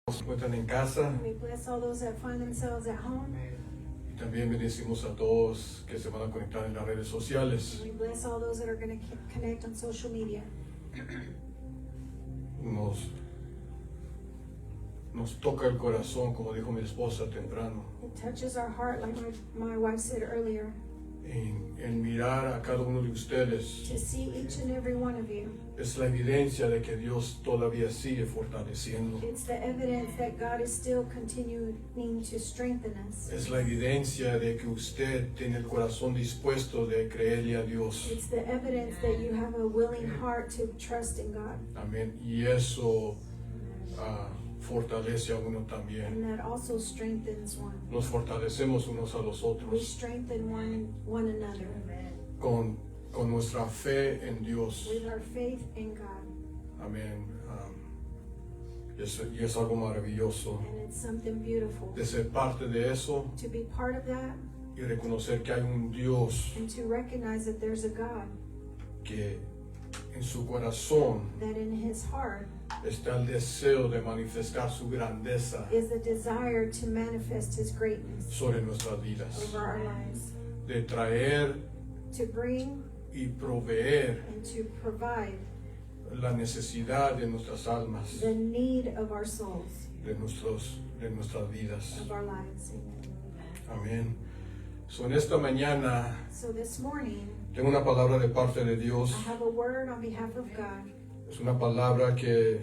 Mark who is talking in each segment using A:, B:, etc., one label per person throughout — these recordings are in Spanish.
A: se encuentran en casa.
B: We bless all those that find themselves at home.
A: Y también bendecimos a todos que se van a conectar en las redes sociales.
B: We bless all those that are going to connect on social media.
A: Nos toca el corazón, como dijo mi esposa temprano,
B: It touches our heart, like my wife said earlier,
A: en mirar a cada uno de ustedes.
B: to see each and every one of you.
A: Es la evidencia de que Dios todavía sigue fortaleciendo.
B: It's the evidence that God is still continuing to strengthen us.
A: Es la evidencia de que usted tiene el corazón dispuesto de creerle a Dios.
B: It's the evidence that you have a willing heart to trust in God.
A: Amén. Y eso fortalece a uno también.
B: And that also strengthens one.
A: Nos fortalecemos unos a los
B: We
A: otros
B: strengthen one another
A: con nuestra fe en Dios.
B: with our faith in God.
A: Amén. Y es algo maravilloso
B: And it's something beautiful
A: de ser parte de eso
B: to be part of that
A: y reconocer que hay un Dios
B: and to recognize that there's a God
A: que en su corazón
B: that in his heart
A: está el deseo de manifestar su grandeza
B: is the desire to manifest his greatness
A: sobre nuestras vidas,
B: over our lives,
A: de traer
B: to bring
A: y proveer
B: and to provide
A: la necesidad de nuestras almas,
B: the need of our souls,
A: de nuestras vidas.
B: of our lives.
A: Amén. So, en esta mañana
B: So this morning,
A: tengo una palabra de parte de Dios.
B: I have a word on behalf of God.
A: Es una palabra que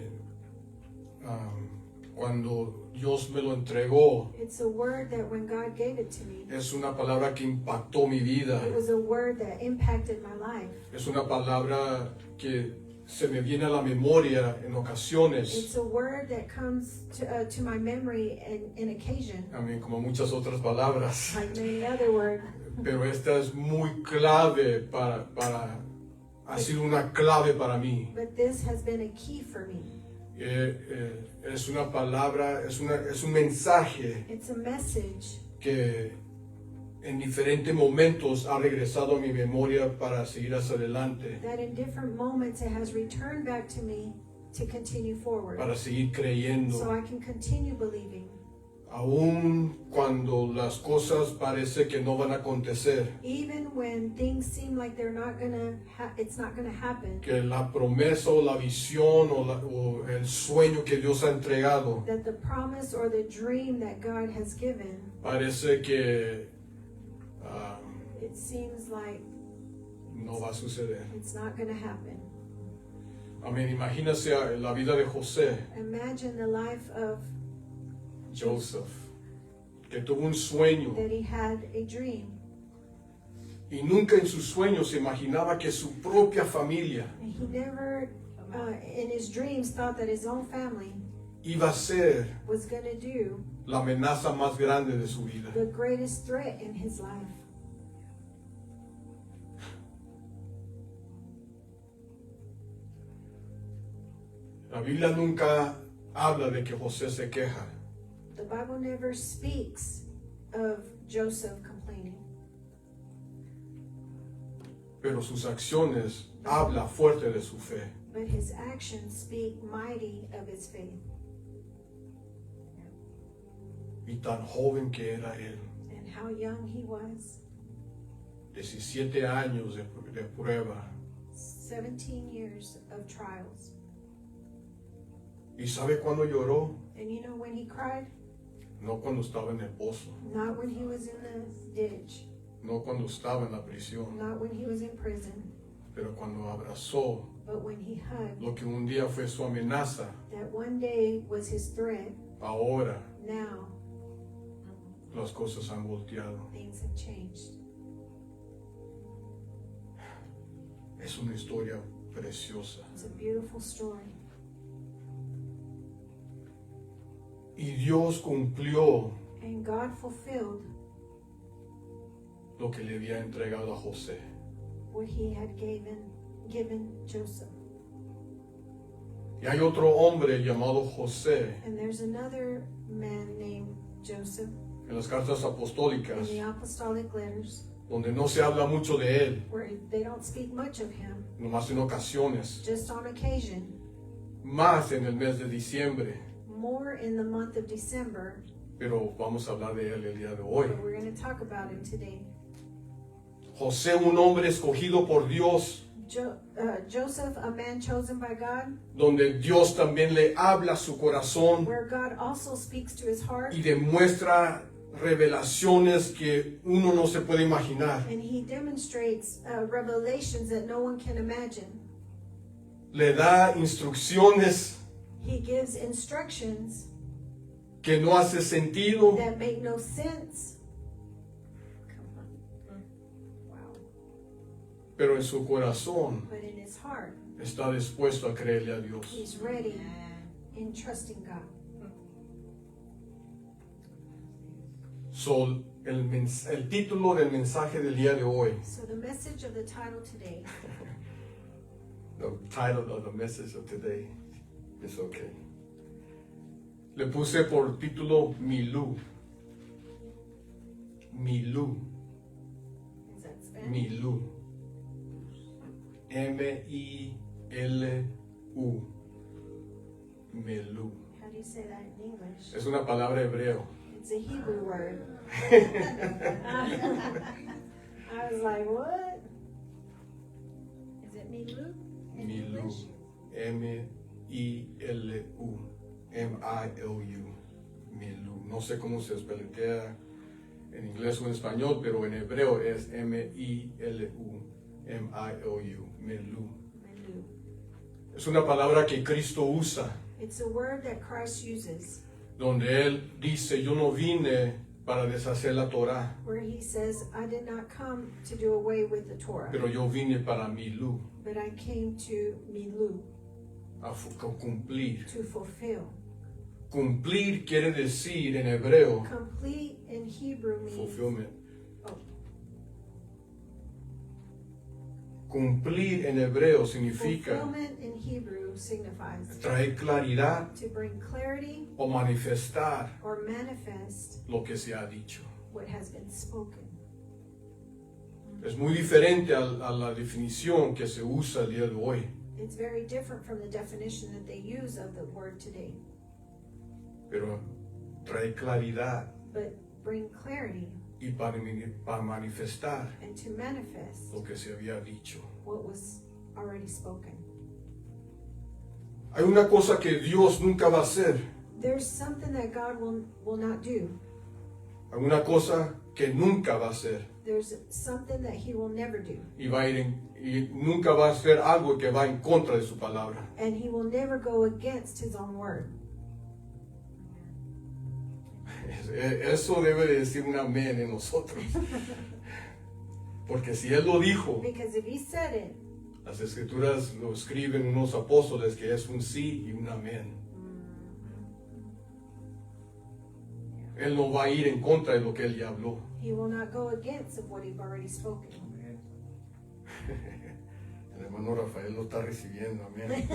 A: cuando Dios me lo entregó,
B: It's a word that when God gave it to me,
A: es una palabra que impactó mi vida.
B: it was a word that impacted my life.
A: Es una palabra que se me viene a la memoria en ocasiones.
B: It's a word that comes to my memory in occasion,
A: Amén, como muchas otras palabras.
B: like many other words.
A: Pero esta es muy clave ha sido una clave para mí.
B: But this has been a key for me.
A: Es una palabra, es un mensaje
B: It's a message
A: que en diferentes momentos ha regresado a mi memoria para seguir hacia adelante,
B: that in different moments it has returned back to me to continue forward,
A: para seguir
B: so
A: creyendo,
B: I can continue believing.
A: aun cuando las cosas parece que no van a acontecer,
B: Even when things seem like they're not gonna, it's not gonna happen.
A: que la promesa o la visión o el sueño que Dios ha entregado
B: That the promise or the dream that God has given,
A: parece que
B: it seems like
A: no va a suceder.
B: it's not gonna happen.
A: Amén. Imagínese la vida de José,
B: Imagine the life of
A: Joseph, que tuvo un sueño
B: that he had a dream,
A: y nunca en sus sueños se imaginaba que su propia familia
B: and he never, in his dreams, thought that his own family
A: iba a ser
B: was gonna do
A: la amenaza más grande de su vida.
B: the greatest threat in his life.
A: La Biblia nunca habla de que José se queja,
B: The Bible never speaks of Joseph complaining,
A: pero sus acciones habla fuerte de su fe.
B: but his actions speak mighty of his faith.
A: Y tan joven que era él,
B: And how young he was,
A: 17 años de prueba.
B: 17 years of trials.
A: ¿Y sabe cuándo lloró?
B: And you know when he cried?
A: No cuando estaba en el pozo,
B: Not when he was in the ditch,
A: no cuando estaba en la prisión,
B: not when he was in prison,
A: pero cuando abrazó
B: but when he hugged
A: lo que un día fue su amenaza.
B: that one day was his threat.
A: Ahora
B: Now
A: las cosas han volteado.
B: things have changed.
A: Es una historia preciosa.
B: It's a beautiful story.
A: Y Dios cumplió
B: And God fulfilled
A: lo que le había entregado a José.
B: what he had given Joseph.
A: Y hay otro hombre llamado José
B: And there's another man named Joseph
A: en las cartas
B: in
A: apostólicas,
B: the apostolic letters
A: donde no se habla mucho de él,
B: where they don't speak much of him,
A: nomás en ocasiones,
B: just on occasion,
A: más en el mes de diciembre.
B: more in the month of December,
A: pero vamos a hablar de él el día de hoy.
B: but we're going to talk about him today.
A: José, un hombre escogido por Dios,
B: Joseph, a man chosen by God,
A: donde Dios también le habla a su corazón
B: where God also speaks to his heart,
A: y demuestra revelaciones que uno no se puede imaginar.
B: and he demonstrates revelations that no one can imagine.
A: Le da instrucciones
B: He gives instructions
A: que no hace sentido,
B: that make no sense. Come on. Wow.
A: pero en su corazón
B: But in his heart,
A: está dispuesto a creerle a Dios.
B: he's ready in trusting God.
A: So, el título del mensaje del día de hoy,
B: So the message of the title today,
A: the title of the message of today is okay. Le puse por título Milú. Milú.
B: is that Spanish?
A: Milú. M-I-L-U. Milú.
B: How do you say that in English?
A: Es una palabra hebreo.
B: It's a Hebrew word. I was like, what? Is it Milu? In
A: Milú.
B: English?
A: M-I-L-U. M-I-L-U. Milú. No sé cómo se espeletea en inglés o en español, pero en hebreo es M-I-L-U. M-I-L-U. Milú.
B: Milu.
A: Es una palabra que Cristo usa,
B: It's a word that Christ uses,
A: donde Él dice, yo no vine para deshacer la Torá,
B: where he says, I did not come to do away with the Torah,
A: pero yo vine para Milú,
B: but I came to Milu,
A: a cumplir.
B: to fulfill.
A: Cumplir quiere decir en hebreo,
B: Complete in Hebrew means
A: fulfillment.
B: Oh.
A: Cumplir en hebreo significa
B: Fulfillment in Hebrew signifies
A: traer claridad
B: to bring clarity
A: o manifestar
B: or manifest
A: lo que se ha dicho.
B: what has been spoken.
A: Es muy diferente a la definición que se usa el día de hoy,
B: It's very different from the definition that they use of the word today.
A: pero trae claridad
B: But bring clarity
A: y para manifestar
B: and to manifest
A: lo que se había dicho.
B: what was already spoken.
A: Hay una cosa que Dios nunca va a hacer.
B: There's something that God will not do.
A: Hay una cosa que nunca va a hacer.
B: There's something that he will never do.
A: Y nunca va a hacer algo que va en contra de su palabra.
B: And he will never go against his own word.
A: Eso debe de decir un amén en nosotros. Porque si Él lo dijo,
B: Because if he said it,
A: las escrituras lo escriben unos apóstoles que es un sí y un amén. Él no va a ir en contra de lo que Él ya habló.
B: he will not go against of what he've already spoken.
A: El hermano Rafael lo está recibiendo, amén.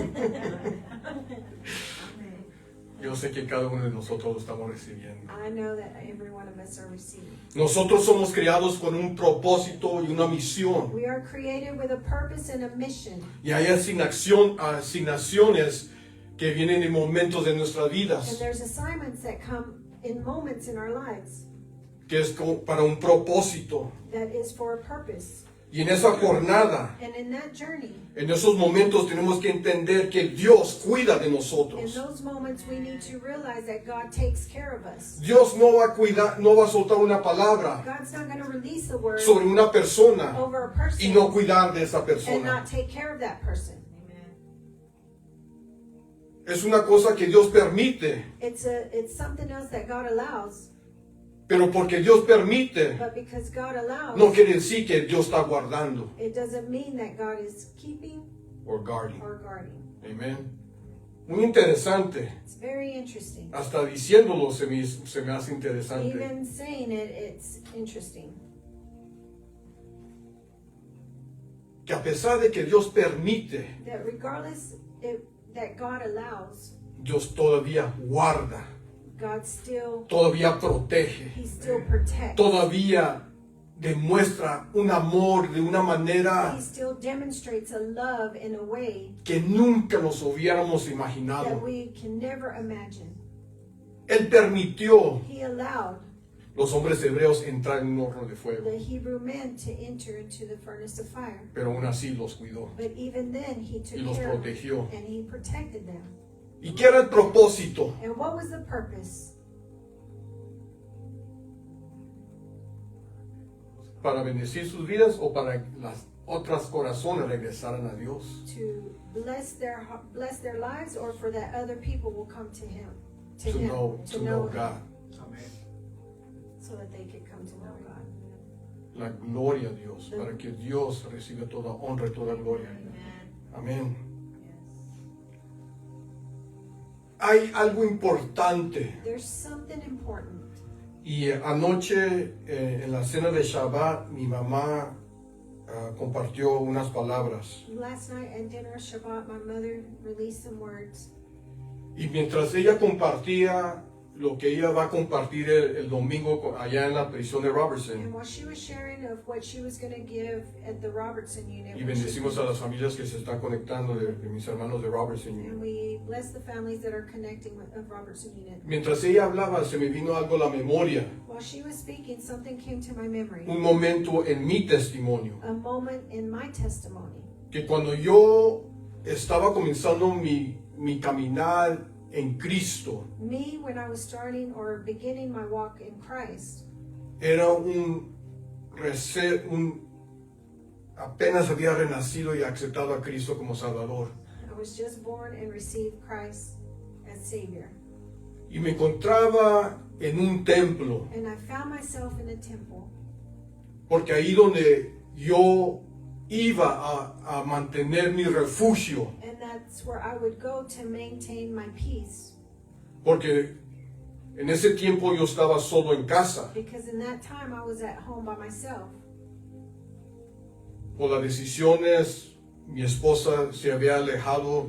A: Yo sé que cada uno de nosotros lo estamos recibiendo.
B: I know that every one of us are receiving.
A: Nosotros somos creados con un propósito y una misión.
B: We are created with a purpose and a mission.
A: Y hay asignaciones que vienen en momentos de nuestras
B: And
A: vidas,
B: there's assignments that come in moments in our lives
A: que es para un propósito.
B: that is for a purpose.
A: Y en esa jornada,
B: And in that journey,
A: en esos momentos tenemos que entender que Dios cuida de
B: in
A: nosotros.
B: those moments, we need to realize that God takes care of us.
A: Dios no va a cuidar, no va a soltar una palabra
B: God's not going to release the word
A: sobre una persona
B: over a person
A: y no cuidar de esa
B: and
A: persona.
B: not take care of that person.
A: Es una cosa que Dios permite,
B: It's something else that God allows,
A: pero porque Dios permite,
B: but because God allows,
A: no quiere decir que Dios está guardando
B: it doesn't mean that God is keeping
A: or guarding.
B: or guarding.
A: Amén. Muy interesante.
B: It's very interesting.
A: Hasta diciéndolo se me hace interesante.
B: Even saying it, it's interesting.
A: Que a pesar de que Dios permite,
B: That regardless that God allows,
A: Dios todavía guarda,
B: God still,
A: todavía protege,
B: He still protects.
A: todavía demuestra un amor de una manera
B: He still demonstrates a love in a way
A: que nunca nos hubiéramos
B: that
A: imaginado.
B: we can never imagine.
A: Él permitió
B: He allowed
A: los hombres hebreos entrar en un horno de fuego,
B: the Hebrew men to enter into the furnace of fire.
A: pero aún así los cuidó
B: But even then, he
A: y
B: took
A: los
B: care of them,
A: protegió.
B: and he protected them.
A: ¿Y qué era el propósito?
B: And what was the purpose?
A: ¿Para bendecir sus vidas o para las otras corazones regresaran a Dios?
B: To bless their lives, or for that other people will come to him,
A: To know
B: him,
A: God.
B: so that they could come to know God.
A: La gloria a Dios, para que Dios reciba toda honra y toda gloria. Amén. Hay algo importante.
B: There's something important.
A: Y anoche en la cena de Shabbat mi mamá compartió unas palabras.
B: Last night at dinner Shabbat, my mother released some words.
A: Y mientras ella compartía lo que ella va a compartir el domingo allá en la prisión de Robertson,
B: And while she was sharing of what she was going to give at the Robertson unit,
A: y bendecimos a las familias que se están conectando de mis hermanos de Robertson Unit.
B: and we bless the families that are connecting with of Robertson unit.
A: Mientras ella hablaba se me vino algo a la memoria,
B: While she was speaking, something came to my memory.
A: un momento en mi testimonio,
B: A moment in my testimony.
A: que cuando yo estaba comenzando mi caminar en Cristo,
B: Me, when I was starting or beginning my walk in Christ,
A: era apenas había renacido y aceptado a Cristo como Salvador.
B: I was just born and received Christ as Savior.
A: Y me encontraba en un templo,
B: And I found myself in a temple,
A: porque ahí donde yo iba a mantener mi refugio,
B: and that's where I would go to maintain my peace.
A: porque en ese tiempo yo estaba solo en casa.
B: Because in that time I was at home by myself.
A: Por las decisiones, mi esposa se había alejado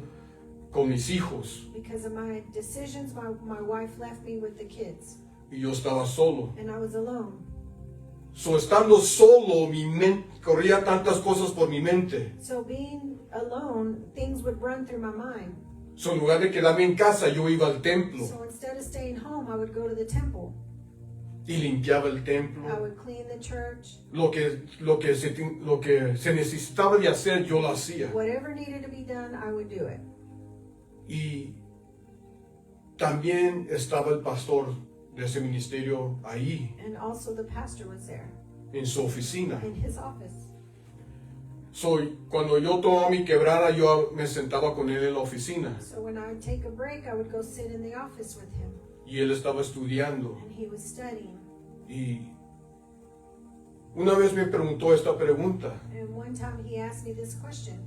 A: con mis hijos
B: Because of my decisions, my wife left me with the kids,
A: y yo estaba solo.
B: and I was alone.
A: So, estando solo, mi mente corría tantas cosas por mi mente.
B: So being alone, things would run through my mind.
A: So, en lugar de quedarme en casa, yo iba al templo
B: So instead of staying home, I would go to the temple.
A: y limpiaba el
B: I
A: templo.
B: would clean the church.
A: Lo que se necesitaba de hacer, yo lo hacía.
B: Whatever needed to be done, I would do it.
A: Y también estaba el pastor de ese ministerio ahí,
B: And also the pastor was there
A: en su oficina.
B: in his office.
A: So, cuando yo tomaba mi quebrada, yo me sentaba con él en la oficina.
B: So when I would take a break, I would go sit in the office with him.
A: Y él estaba estudiando.
B: And he was studying.
A: Y una vez me preguntó esta pregunta:
B: And one time he asked me this question: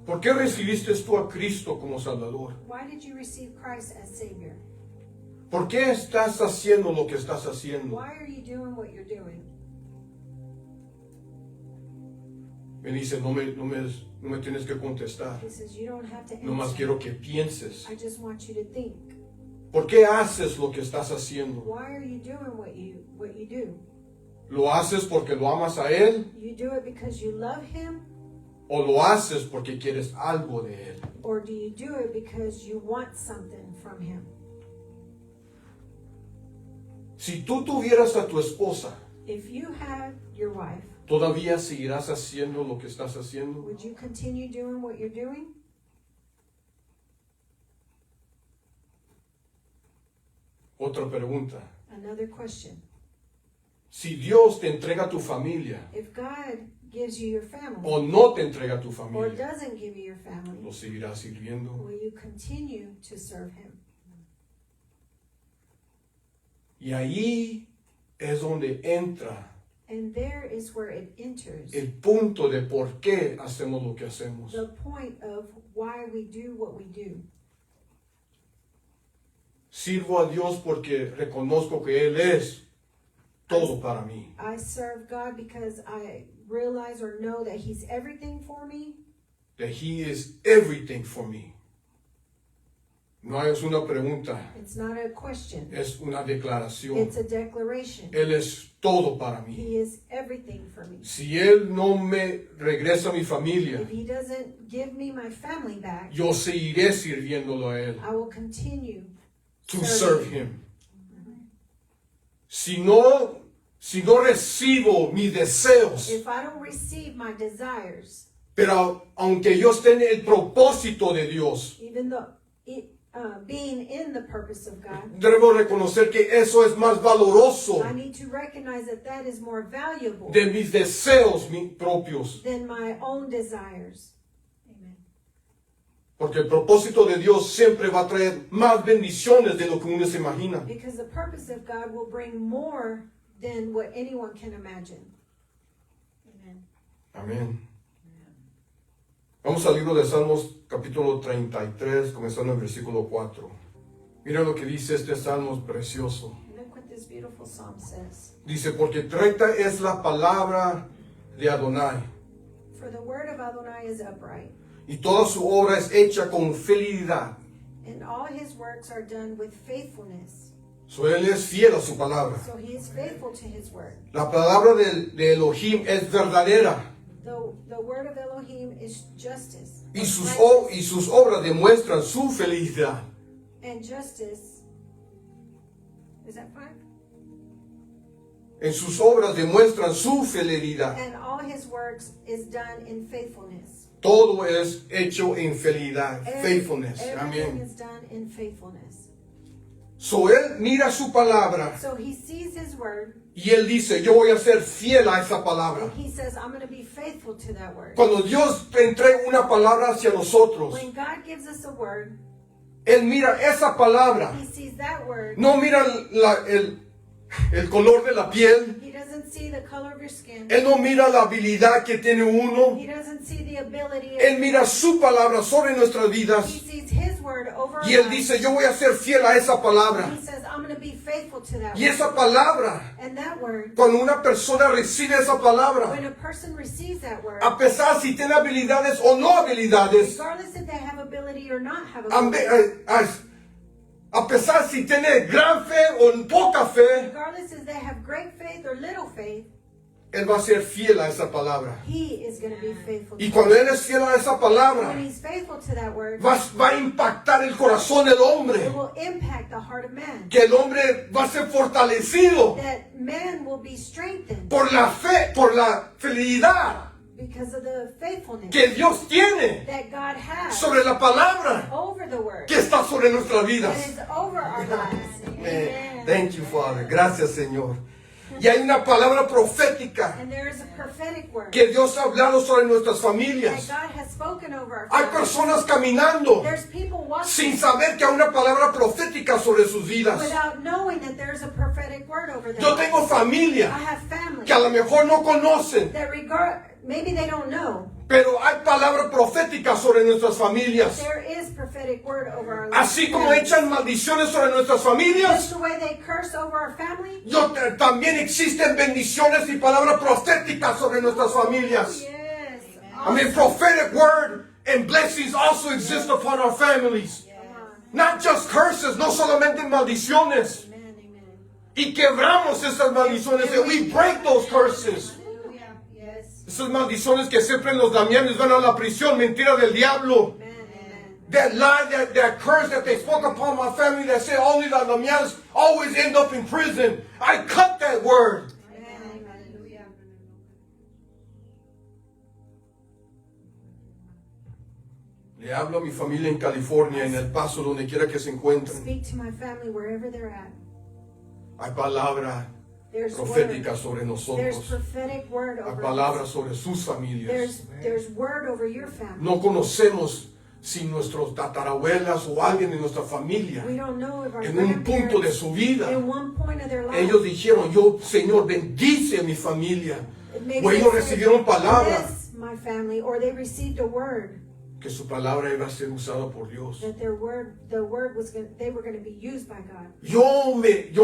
A: ¿por qué recibiste tú a Cristo como Salvador?
B: why did you receive Christ as Savior?
A: ¿Por qué estás haciendo lo que estás haciendo?
B: Why are you doing what you're doing?
A: Me dice, no me tienes que contestar.
B: He says, you don't have to answer.
A: Nomás quiero que pienses.
B: I just want you to think.
A: ¿Por qué haces lo que estás haciendo?
B: Why are you doing what you do?
A: ¿Lo haces porque lo amas a Él?
B: You do it because you love Him,
A: ¿O lo haces porque quieres algo de Él?
B: or do you do it because you want something from Him?
A: Si tú tuvieras a tu esposa,
B: If you had your wife,
A: ¿todavía seguirás haciendo lo que estás haciendo?
B: would you continue doing what you're doing?
A: Otra pregunta.
B: Another question.
A: Si Dios te entrega tu familia
B: If God gives you your family,
A: o no te entrega tu
B: or
A: familia,
B: doesn't give you your family,
A: ¿lo seguirás sirviendo?
B: will you continue to serve Him?
A: Y ahí es donde entra
B: And there is where it enters
A: el punto de por qué hacemos lo que hacemos.
B: the point of why we do what we do.
A: Sirvo a Dios porque reconozco que Él es todo para mí.
B: I serve God because I realize or know that He's everything for me.
A: That He is everything for me. No es una pregunta,
B: It's not a question.
A: es una declaración.
B: It's a declaration.
A: Él es todo para mí.
B: He is everything for me.
A: Si Él no me regresa a mi familia,
B: If He doesn't give me my family back,
A: yo seguiré sirviéndolo a Él.
B: I will continue
A: To
B: serving
A: serve Him. si no recibo mis deseos,
B: if I don't receive my desires,
A: pero aunque yo esté en el propósito de Dios,
B: even though being in the purpose of God,
A: debo reconocer que eso es más valoroso
B: I need to recognize that that is more valuable
A: de mis deseos propios.
B: than my own desires. Amen.
A: Porque el propósito de Dios siempre va a traer más bendiciones de lo que uno se imagina.
B: Because the purpose of God will bring more than what anyone can imagine. Amen.
A: Amén. Vamos al libro de Salmos, capítulo 33, comenzando en versículo 4. Mira lo que dice este salmo precioso.
B: Look what this beautiful psalm says.
A: Dice, porque 30 es la palabra de Adonai,
B: For the word of Adonai is upright,
A: y toda su obra es hecha con fidelidad.
B: and all his works are done with faithfulness.
A: So, él es fiel a su palabra.
B: So he is faithful to his word.
A: La palabra de Elohim es verdadera,
B: The word of Elohim is justice.
A: y sus obras demuestran su felicidad.
B: And justice. Is that 5?
A: En sus obras demuestran su fidelidad.
B: And all his works is done in faithfulness.
A: Todo es hecho en fidelidad, faithfulness.
B: Everything
A: Amén.
B: is done in faithfulness.
A: So, él mira su palabra
B: So he sees his word,
A: y él dice, yo voy a ser fiel a esa palabra.
B: and he says, I'm going to be faithful to that word.
A: Cuando Dios te entrega una palabra hacia nosotros,
B: When God gives us a word,
A: él mira esa palabra.
B: he sees that word.
A: No mira el color de la piel.
B: He doesn't see the color of your skin.
A: Él no mira la habilidad que tiene uno.
B: He doesn't see the ability.
A: Él mira su palabra sobre nuestras
B: He
A: vidas.
B: sees his word over our
A: Y él
B: lives.
A: dice, yo voy a ser fiel a esa palabra.
B: He says, I'm going to be faithful to that
A: Y
B: word.
A: esa palabra,
B: And that word,
A: cuando una persona recibe esa palabra,
B: when a person receives that word,
A: a pesar si tiene habilidades o no habilidades,
B: regardless if they have ability or not have
A: ambe-
B: ability,
A: a pesar si tiene gran fe o poca fe,
B: regardless if they have great faith or little faith,
A: él va a ser fiel a esa palabra.
B: he is going to be faithful to
A: Y
B: it.
A: cuando él es fiel a esa palabra,
B: When he's faithful to that word,
A: va a impactar el corazón del hombre.
B: it will impact the heart of man.
A: Que el hombre va a ser fortalecido
B: That man will be strengthened
A: por la fe, por la fidelidad
B: because of the faithfulness
A: que Dios tiene
B: that God has
A: sobre la palabra
B: over the word
A: que está sobre nuestras
B: that
A: vidas.
B: is over our lives. Amen.
A: Thank you, Father. Gracias, Señor. Y hay una palabra profética
B: And there is a prophetic word
A: que Dios ha hablado sobre nuestras
B: that
A: familias.
B: God has spoken over our
A: Hay
B: families.
A: personas caminando
B: There's people watching
A: sin saber que hay una palabra profética sobre sus vidas.
B: without knowing that there's a prophetic word over them.
A: Yo tengo
B: I
A: familia
B: have family
A: que a lo mejor no conocen,
B: that maybe they don't know.
A: pero hay palabra profética sobre nuestras familias.
B: There is prophetic word over our lives.
A: Así como echan maldiciones sobre nuestras familias,
B: Just the way they curse over our family.
A: también existen bendiciones y palabras proféticas sobre nuestras familias.
B: Yes.
A: I mean, prophetic word and blessings also exist upon our families. Not just curses, no solamente maldiciones.
B: Amen, amen.
A: Y quebramos esas maldiciones. And we break those curses.
B: Hallelujah. Yes.
A: Esas maldiciones que siempre los Damianes van a la prisión, mentira del diablo.
B: Amen, amen.
A: That lie, that curse that they spoke upon my family that said only the Damianes always end up in prison. I cut that word.
B: Amen, hallelujah.
A: Le hablo a mi familia en California, en El Paso, donde quiera que se encuentren.
B: Speak to my family wherever they're at.
A: Hay palabra
B: There's
A: profética
B: word.
A: sobre
B: There's
A: nosotros.
B: prophetic word
A: Hay
B: over
A: palabra
B: us.
A: sobre sus familias.
B: There's word over your family.
A: No conocemos si nuestros tatarabuelas o alguien de nuestra familia,
B: We don't know if our
A: en un punto de
B: grandparents,
A: su vida,
B: in one point of their life,
A: ellos dijeron, yo, Señor, bendice a mi familia.
B: maybe
A: O ellos
B: they
A: recibieron
B: said,
A: palabra,
B: "Bless my family," or they received a word
A: que su palabra iba a ser usada por Dios.
B: that the word was going, they were going to be used by God.
A: Yo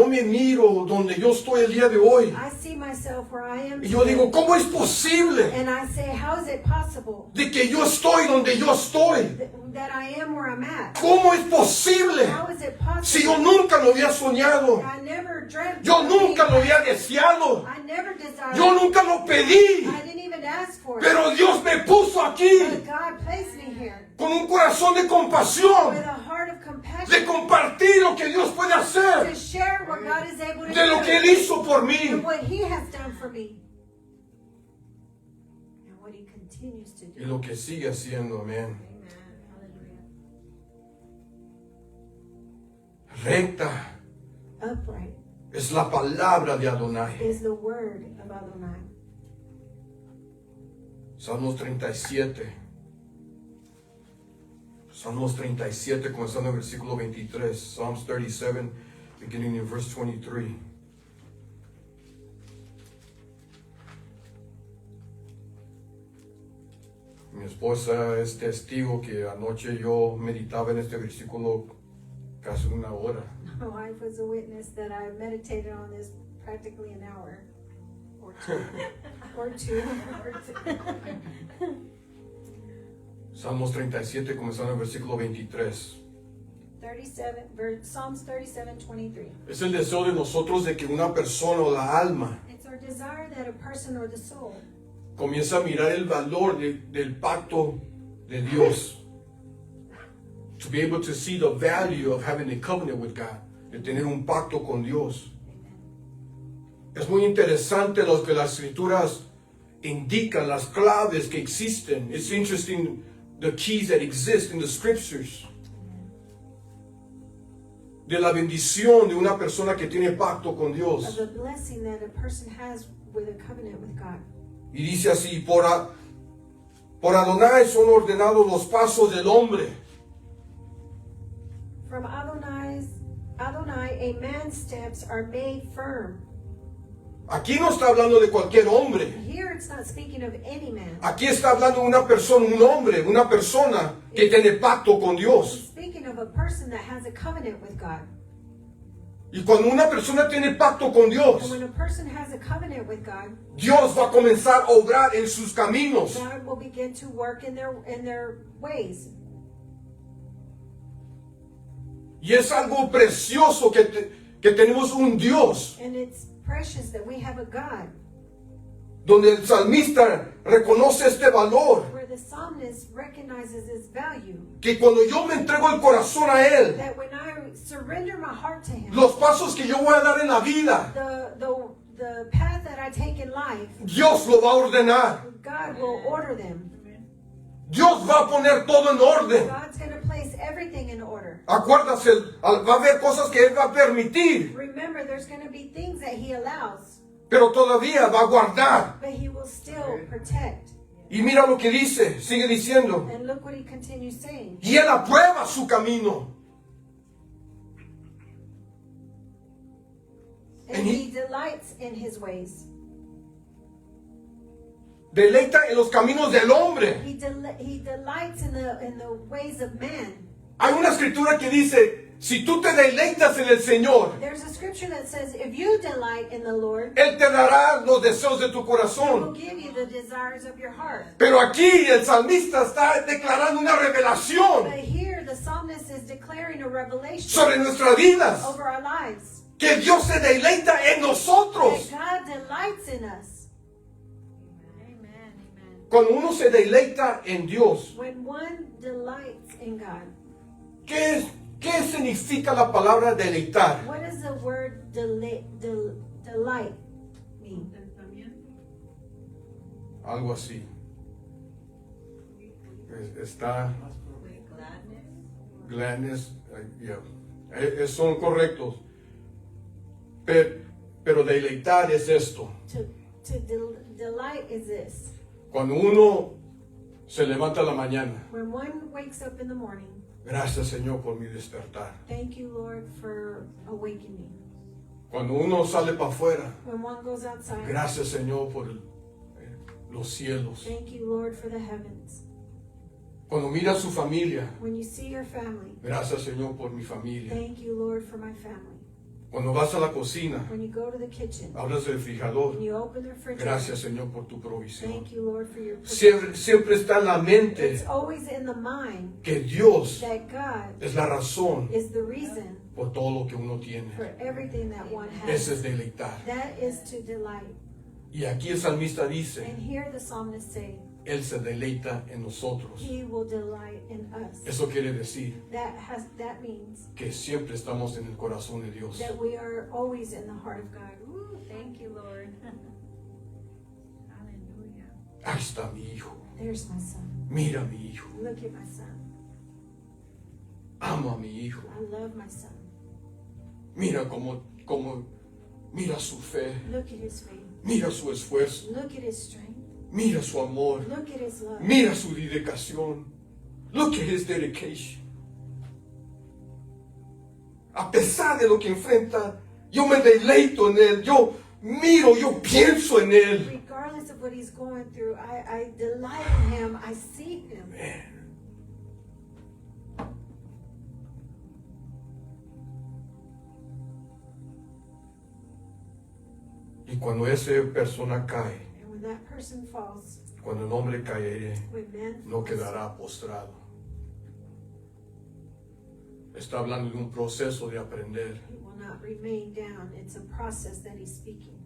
A: me miro donde yo estoy el día de hoy.
B: I see myself where I am
A: Y yo digo,
B: today,
A: ¿cómo es posible
B: and I say, how is it possible
A: de que yo estoy donde yo estoy?
B: that I am where I'm at?
A: ¿Cómo es posible
B: How is it
A: si yo
B: possible?
A: nunca lo había soñado?
B: I never dreamt.
A: Yo
B: of
A: nunca
B: being-
A: lo había deseado.
B: I never desired.
A: Yo nunca lo pedí.
B: I didn't even ask for it.
A: Pero Dios me puso aquí
B: But God placed me here
A: con un corazón de compasión,
B: with a heart of compassion
A: de compartir lo que Dios puede
B: to
A: hacer.
B: share what God God is able to
A: de lo
B: do
A: que Él hizo por
B: and
A: mí
B: what He has done for me. And what He continues to
A: y
B: do.
A: lo que sigue haciendo, amén.
B: Amen. Hallelujah.
A: Recta
B: Upright
A: es la palabra de Adonai.
B: is the word of Adonai.
A: Salmos 37. Salmos 37, comenzando en versículo 23. Psalms 37, beginning in verse 23. Mi esposa es testigo que anoche yo meditaba en este versículo casi una hora.
B: My wife was a witness that I meditated on this practically an hour or two. or two.
A: Salmos 37, comenzando en versículo 23.
B: 37, Psalms 37:23.
A: Es el deseo de nosotros de que una persona o la alma
B: It's our desire that a person or the soul
A: comienza a mirar el valor del pacto de Dios. To be able to see the value of having a covenant with God, de tener un pacto con Dios. Es muy interesante lo que las escrituras indican, las claves que existen. It's interesting the keys that exist in the scriptures. De la bendición de una persona que tiene pacto con
B: of
A: Dios.
B: the blessing that a person has with a covenant with God.
A: Y dice así, por Adonai son ordenados los pasos del hombre.
B: From Adonai, a man's steps are made firm.
A: Aquí no está hablando de cualquier hombre.
B: Here it's not speaking of any man.
A: Aquí está hablando de una persona, un hombre, una persona que tiene pacto con
B: It's
A: Dios.
B: speaking of a person that has a covenant with God.
A: Y cuando una persona tiene pacto con
B: And
A: Dios,
B: when a person has a covenant with God,
A: Dios va a comenzar a obrar en sus caminos.
B: God will begin to work in their ways.
A: Y es algo precioso que tenemos un Dios
B: And it's precious that we have a God
A: donde el salmista reconoce este valor.
B: where the psalmist recognizes its value.
A: Que cuando yo me entrego el corazón a Él,
B: That when I surrender my heart to Him,
A: los pasos que yo voy a dar en la vida,
B: the path that I take in life,
A: Dios lo va a ordenar.
B: God will order them.
A: Dios va a poner todo en orden.
B: God's going to place everything in order.
A: Acuérdase, va a haber cosas que Él va a permitir,
B: Remember, there's going to be things that He allows,
A: pero todavía va a guardar.
B: but He will still protect.
A: Y mira lo que dice, sigue diciendo.
B: And look what He continues saying.
A: Y Él aprueba su camino.
B: And He delights in His ways.
A: Deleita en los caminos del hombre.
B: He delights in the ways of man.
A: Hay una escritura que dice, si tú te deleitas en el Señor,
B: There's a scripture that says, if you delight in the Lord,
A: Él te dará los deseos de tu
B: He will
A: corazón.
B: give you the desires of your heart.
A: Pero aquí el salmista está declarando una revelación
B: But here the psalmist is declaring a revelation
A: sobre nuestras vidas.
B: over our lives.
A: Que Dios se deleita en nosotros.
B: That God delights in us. Amen. Amen.
A: Cuando uno se deleita en Dios,
B: When one delights in God,
A: ¿qué significa la palabra deleitar?
B: what does the word delight mean?
A: Algo así. Está gladness, yeah. Son correctos. Pero deleitar es esto.
B: Delight is this.
A: Cuando uno se levanta a la mañana,
B: When one wakes up in the morning,
A: gracias Señor por mi despertar.
B: thank you, Lord, for awakening.
A: Cuando uno sale para afuera,
B: When one goes outside,
A: gracias Señor por los cielos.
B: thank you, Lord, for the heavens.
A: Cuando mira a su familia,
B: When you see your family,
A: gracias Señor por mi familia.
B: thank you, Lord, for my family.
A: Cuando vas a la cocina,
B: When you go to the kitchen,
A: abres el refrigerador,
B: when you open the refrigerator,
A: gracias Señor por tu provisión.
B: thank you, Lord, for your protection.
A: Siempre está en la mente
B: It's always in the mind
A: que Dios
B: that God
A: es la razón
B: is the reason
A: por todo lo que uno tiene.
B: for everything that one
A: Ese es
B: has.
A: deleitar.
B: That is to delight.
A: Y aquí el salmista dice,
B: And here the psalmist say,
A: Él se deleita en nosotros.
B: He will delight in us.
A: Eso quiere decir
B: That means
A: que siempre estamos en el corazón de Dios.
B: that we are always in the heart of God. Ooh, thank you, Lord. Hallelujah.
A: Ahí está mi hijo.
B: There's my son.
A: Mira a mi hijo.
B: Look at my son.
A: Amo a mi hijo.
B: I love my son.
A: Mira mira su fe.
B: Look at his faith.
A: Mira su esfuerzo.
B: Look at his strength.
A: Mira su amor.
B: Look at his love.
A: Mira su dedicación. Look at his dedication. A pesar de lo que enfrenta, yo me deleito en él. Yo miro, yo pienso en él.
B: Regardless of what he's going through, I delight in him. I see him.
A: Man. Y cuando esa persona cae,
B: And when that person falls,
A: cuando el hombre cae,
B: when man
A: no
B: falls,
A: quedará postrado. Está hablando de un proceso de aprender.
B: he will not remain down. It's a process that he's speaking.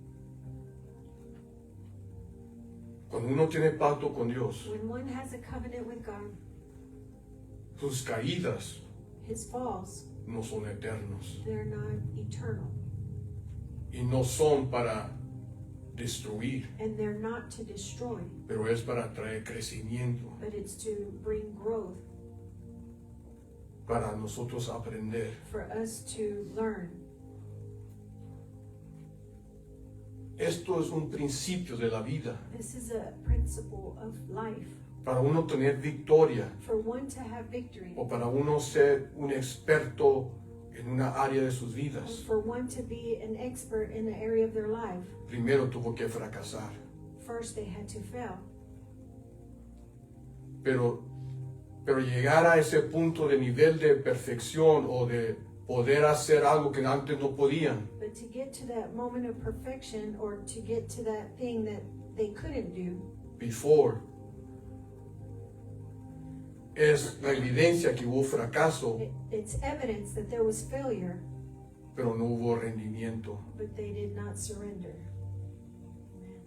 A: Cuando uno tiene pacto con Dios,
B: When one has a covenant with God,
A: sus caídas
B: his falls,
A: no son eternos
B: they're not eternal.
A: y no son para destruir,
B: And they're not to destroy,
A: pero es para traer crecimiento,
B: but it's to bring growth,
A: para nosotros aprender.
B: for us to learn.
A: Esto es un principio de la vida.
B: This is a principle of life.
A: Para uno tener victoria
B: For one to have victory,
A: o para uno ser un experto en una área de sus
B: and
A: vidas,
B: for one to be an expert in an area of their life,
A: primero tuvo que fracasar.
B: first they had to fail.
A: Pero llegar a ese punto de nivel de perfección o de poder hacer algo que antes no podían,
B: But to get to that moment of perfection, or to get to that thing that they couldn't do,
A: before, es la evidencia que hubo fracaso,
B: it's evidence that there was failure,
A: pero no hubo rendimiento.
B: but they did not surrender. Amen.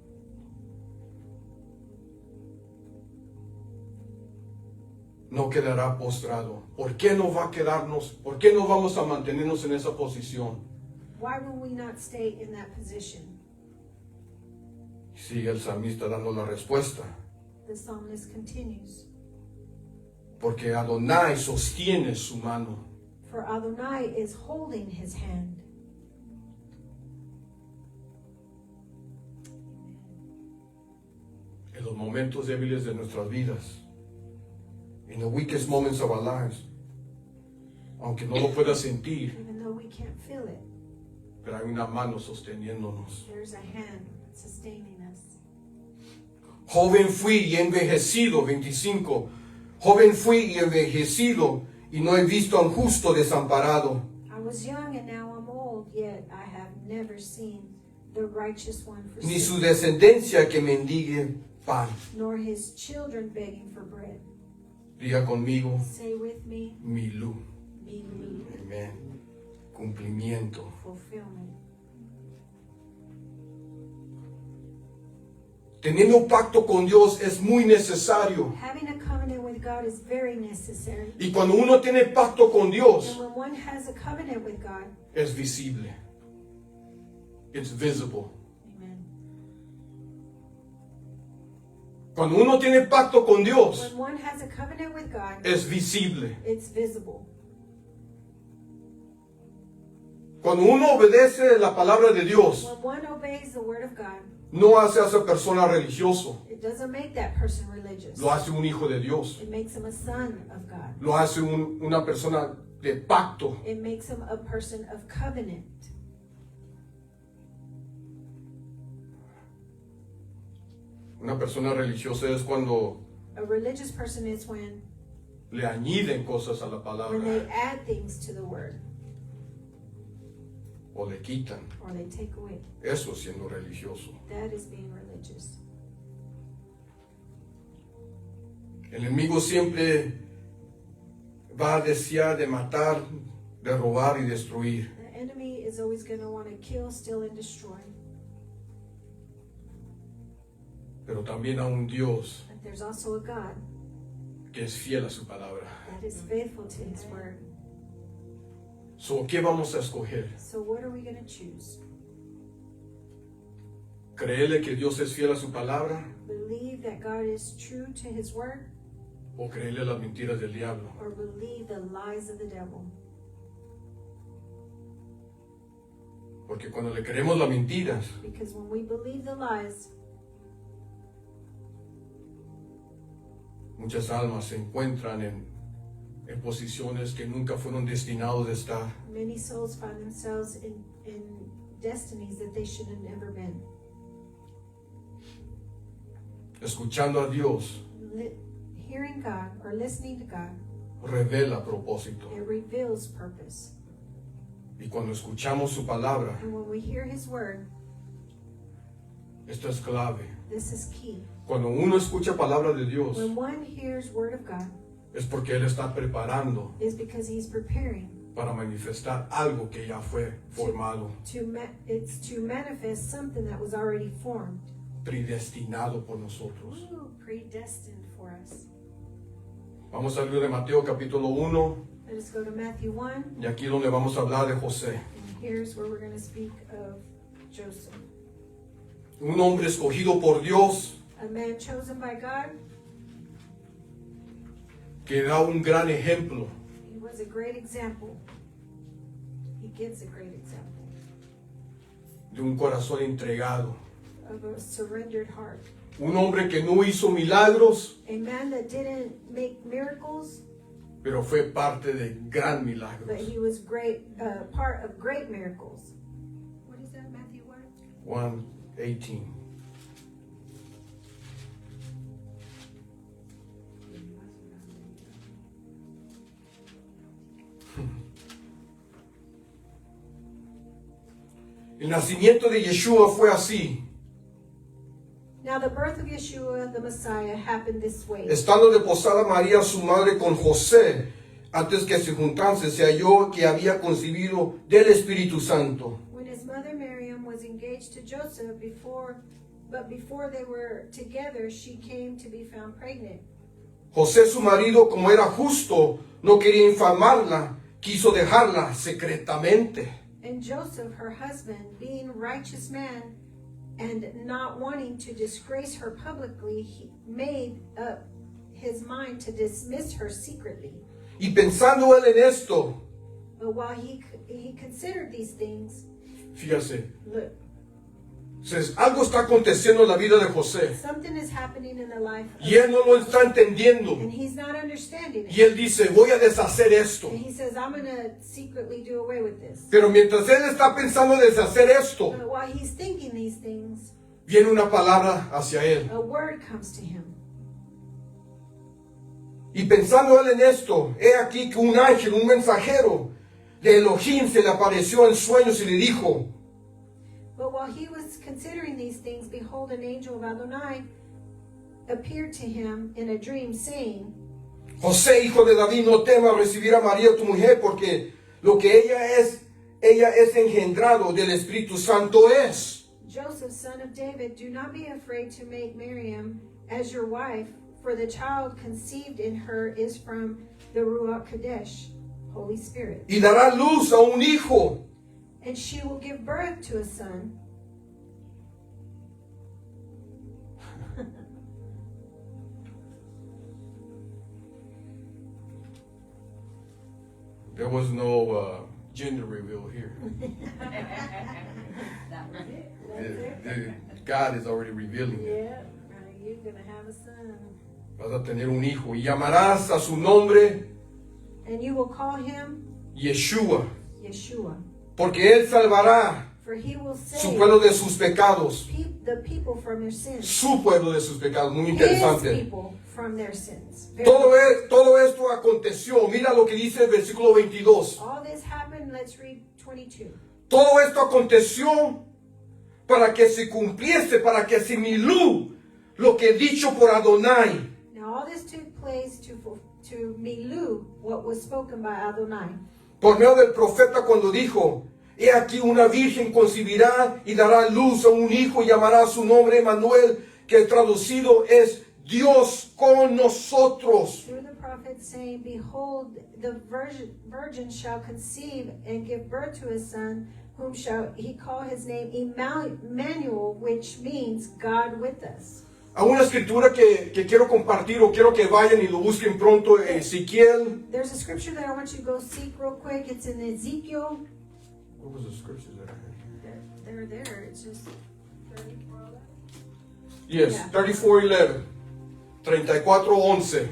A: No quedará postrado. ¿Por qué no va a quedarnos? ¿Por qué no vamos a mantenernos en esa posición?
B: Why will we not stay in that position?
A: Sigue el salmista dando la respuesta.
B: The psalmist continues,
A: Porque Adonai sostiene su mano.
B: for Adonai is holding his hand.
A: En los momentos débiles de nuestras vidas, in the weakest moments of our lives, aunque no lo pueda sentir,
B: Even though we can't feel it,
A: pero hay una mano sosteniéndonos.
B: there's a hand sustaining us.
A: Joven fui y envejecido, 25. Joven fui y envejecido y no he visto a un justo desamparado,
B: I was young and now I'm old, yet I have never seen the righteous one
A: ni su
B: forsaken,
A: descendencia que mendigue pan.
B: nor his children begging for bread.
A: Diga conmigo,
B: Say with me,
A: Milú.
B: Milú,
A: Amén. Cumplimiento.
B: fulfillment.
A: Teniendo un pacto con Dios es muy necesario.
B: Having a covenant with God is very necessary.
A: Y cuando uno tiene pacto con
B: And
A: Dios,
B: when one has a covenant with God,
A: es visible. It's visible.
B: amen.
A: Cuando uno tiene pacto con Dios,
B: When one has a covenant with God,
A: es visible.
B: it's visible.
A: Cuando uno obedece la palabra de Dios,
B: When one obeys the word of God,
A: no hace a esa persona religioso,
B: it doesn't make that person religious.
A: lo hace un hijo de Dios,
B: It makes him a son of God.
A: lo hace una persona de pacto.
B: It makes him a person of covenant.
A: Una persona religiosa es cuando
B: A religious person is when
A: le añaden cosas a la
B: they
A: palabra
B: add things to the word,
A: o le quitan.
B: or they take away.
A: Eso es siendo religioso.
B: That is being religious.
A: El enemigo siempre va a desear de matar, de robar y destruir.
B: The enemy is always going to want to kill, steal, and destroy.
A: pero también a un Dios
B: But there's also a God
A: que es fiel a su palabra.
B: that is faithful to His word.
A: So, ¿qué vamos a escoger?
B: So what are we going to choose?
A: ¿Creerle que Dios es fiel a su palabra
B: Believe that God is true to His word,
A: o creerle las mentiras del diablo?
B: or believe the lies of the devil?
A: Porque cuando le creemos las mentiras,
B: Because when we believe the lies,
A: muchas almas se encuentran en posiciones que nunca fueron destinados de estar.
B: many souls find themselves in destinies that they should have never been.
A: Escuchando a Dios
B: Hearing God or listening to God,
A: revela propósito.
B: it reveals purpose.
A: Y cuando escuchamos su palabra,
B: And when we hear His word,
A: esto es clave.
B: this is key.
A: Cuando uno escucha palabra de Dios,
B: When one hears word of God,
A: es porque Él está preparando
B: it's because He's preparing
A: para manifestar algo que ya fue formado,
B: it's to manifest something that was already formed.
A: predestinado por nosotros.
B: Ooh, predestined for us.
A: Vamos a hablar de Mateo capítulo 1,
B: Let us go to Matthew 1,
A: y aquí donde vamos a hablar de José.
B: and here's where we're going to speak of Joseph.
A: Un hombre escogido por Dios
B: A man chosen by God.
A: que da un gran ejemplo
B: He was a great example. He gives a great example
A: de un corazón entregado.
B: of a surrendered heart.
A: Un hombre que no hizo milagros,
B: A man that didn't make miracles,
A: pero fue parte de gran
B: but
A: milagros.
B: he was part of great miracles. What is that, Matthew 1?
A: 1:18. El nacimiento de Yeshua fue así.
B: Now the birth of Yeshua, the Messiah, happened this way.
A: Estando desposada María, su madre, con José, antes que se juntasen, se halló que había concebido del Espíritu Santo.
B: When his mother Miriam was engaged to Joseph before they were together, she came to be found pregnant.
A: José, su marido, como era justo, no quería infamarla, quiso dejarla secretamente.
B: And Joseph, her husband, being a righteous man and not wanting to disgrace her publicly, he made up his mind to dismiss her secretly.
A: Y pensando él en esto,
B: But while he considered these things,
A: fíjese,
B: look,
A: algo está aconteciendo en la vida de José.
B: something is happening in the life of,
A: Y él no lo está entendiendo.
B: and he's not understanding
A: Y
B: it.
A: él dice, voy a deshacer esto.
B: And he says, I'm going to secretly do away with this.
A: Pero mientras él está pensando en deshacer esto,
B: But while he's thinking these things,
A: viene una palabra hacia él.
B: a word comes to him.
A: Y pensando él en esto, he aquí que un ángel, un mensajero de Elohim se le apareció en sueños y le dijo,
B: But while he was considering these things, behold, an angel of Adonai appeared to him in a dream, saying,
A: José, hijo de David, no temas recibir a María tu mujer, porque lo que ella es engendrado del Espíritu Santo es.
B: Joseph, son of David, do not be afraid to make Miriam as your wife, for the child conceived in her is from the Ruach Kadesh, Holy Spirit.
A: Y dará luz a un hijo,
B: And she will give birth to a son.
A: There was no gender reveal here.
C: That was it.
A: God is already revealing it.
B: Yeah, you're going to have a son.
A: Vas a tener un hijo y llamarás a su nombre
B: And you will call him
A: Yeshua,
B: Yeshua,
A: porque él salvará
B: for he will
A: su
B: save
A: pueblo de sus pecados.
B: the people from their sins.
A: Su pueblo de sus pecados. Muy
B: His
A: interesante.
B: people from their sins.
A: Todo esto aconteció. Mira lo que dice el versículo 22.
B: All this happened, let's read 22.
A: Todo esto aconteció para que se cumpliese, para que asimiló lo que dicho por Adonai.
B: Now all this took place to Milu, what was spoken by Adonai.
A: Por medio del profeta cuando dijo, he aquí una virgen concebirá y dará luz a un hijo y llamará su nombre Emmanuel,
D: que traducido es Dios con nosotros.
B: Through the prophet saying, behold, the virgin shall conceive and give birth to a son, whom shall he call his name Emmanuel, which means God with us.
D: Hay una escritura que quiero compartir o quiero que vayan y lo busquen pronto, Ezequiel.
B: There's a scripture that I want you to go seek real quick. It's in Ezekiel.
D: What was the scripture that I had?
B: They're there. It's just
C: 34:11.
D: Yes,
B: Yeah.
D: 34:11. 34:11.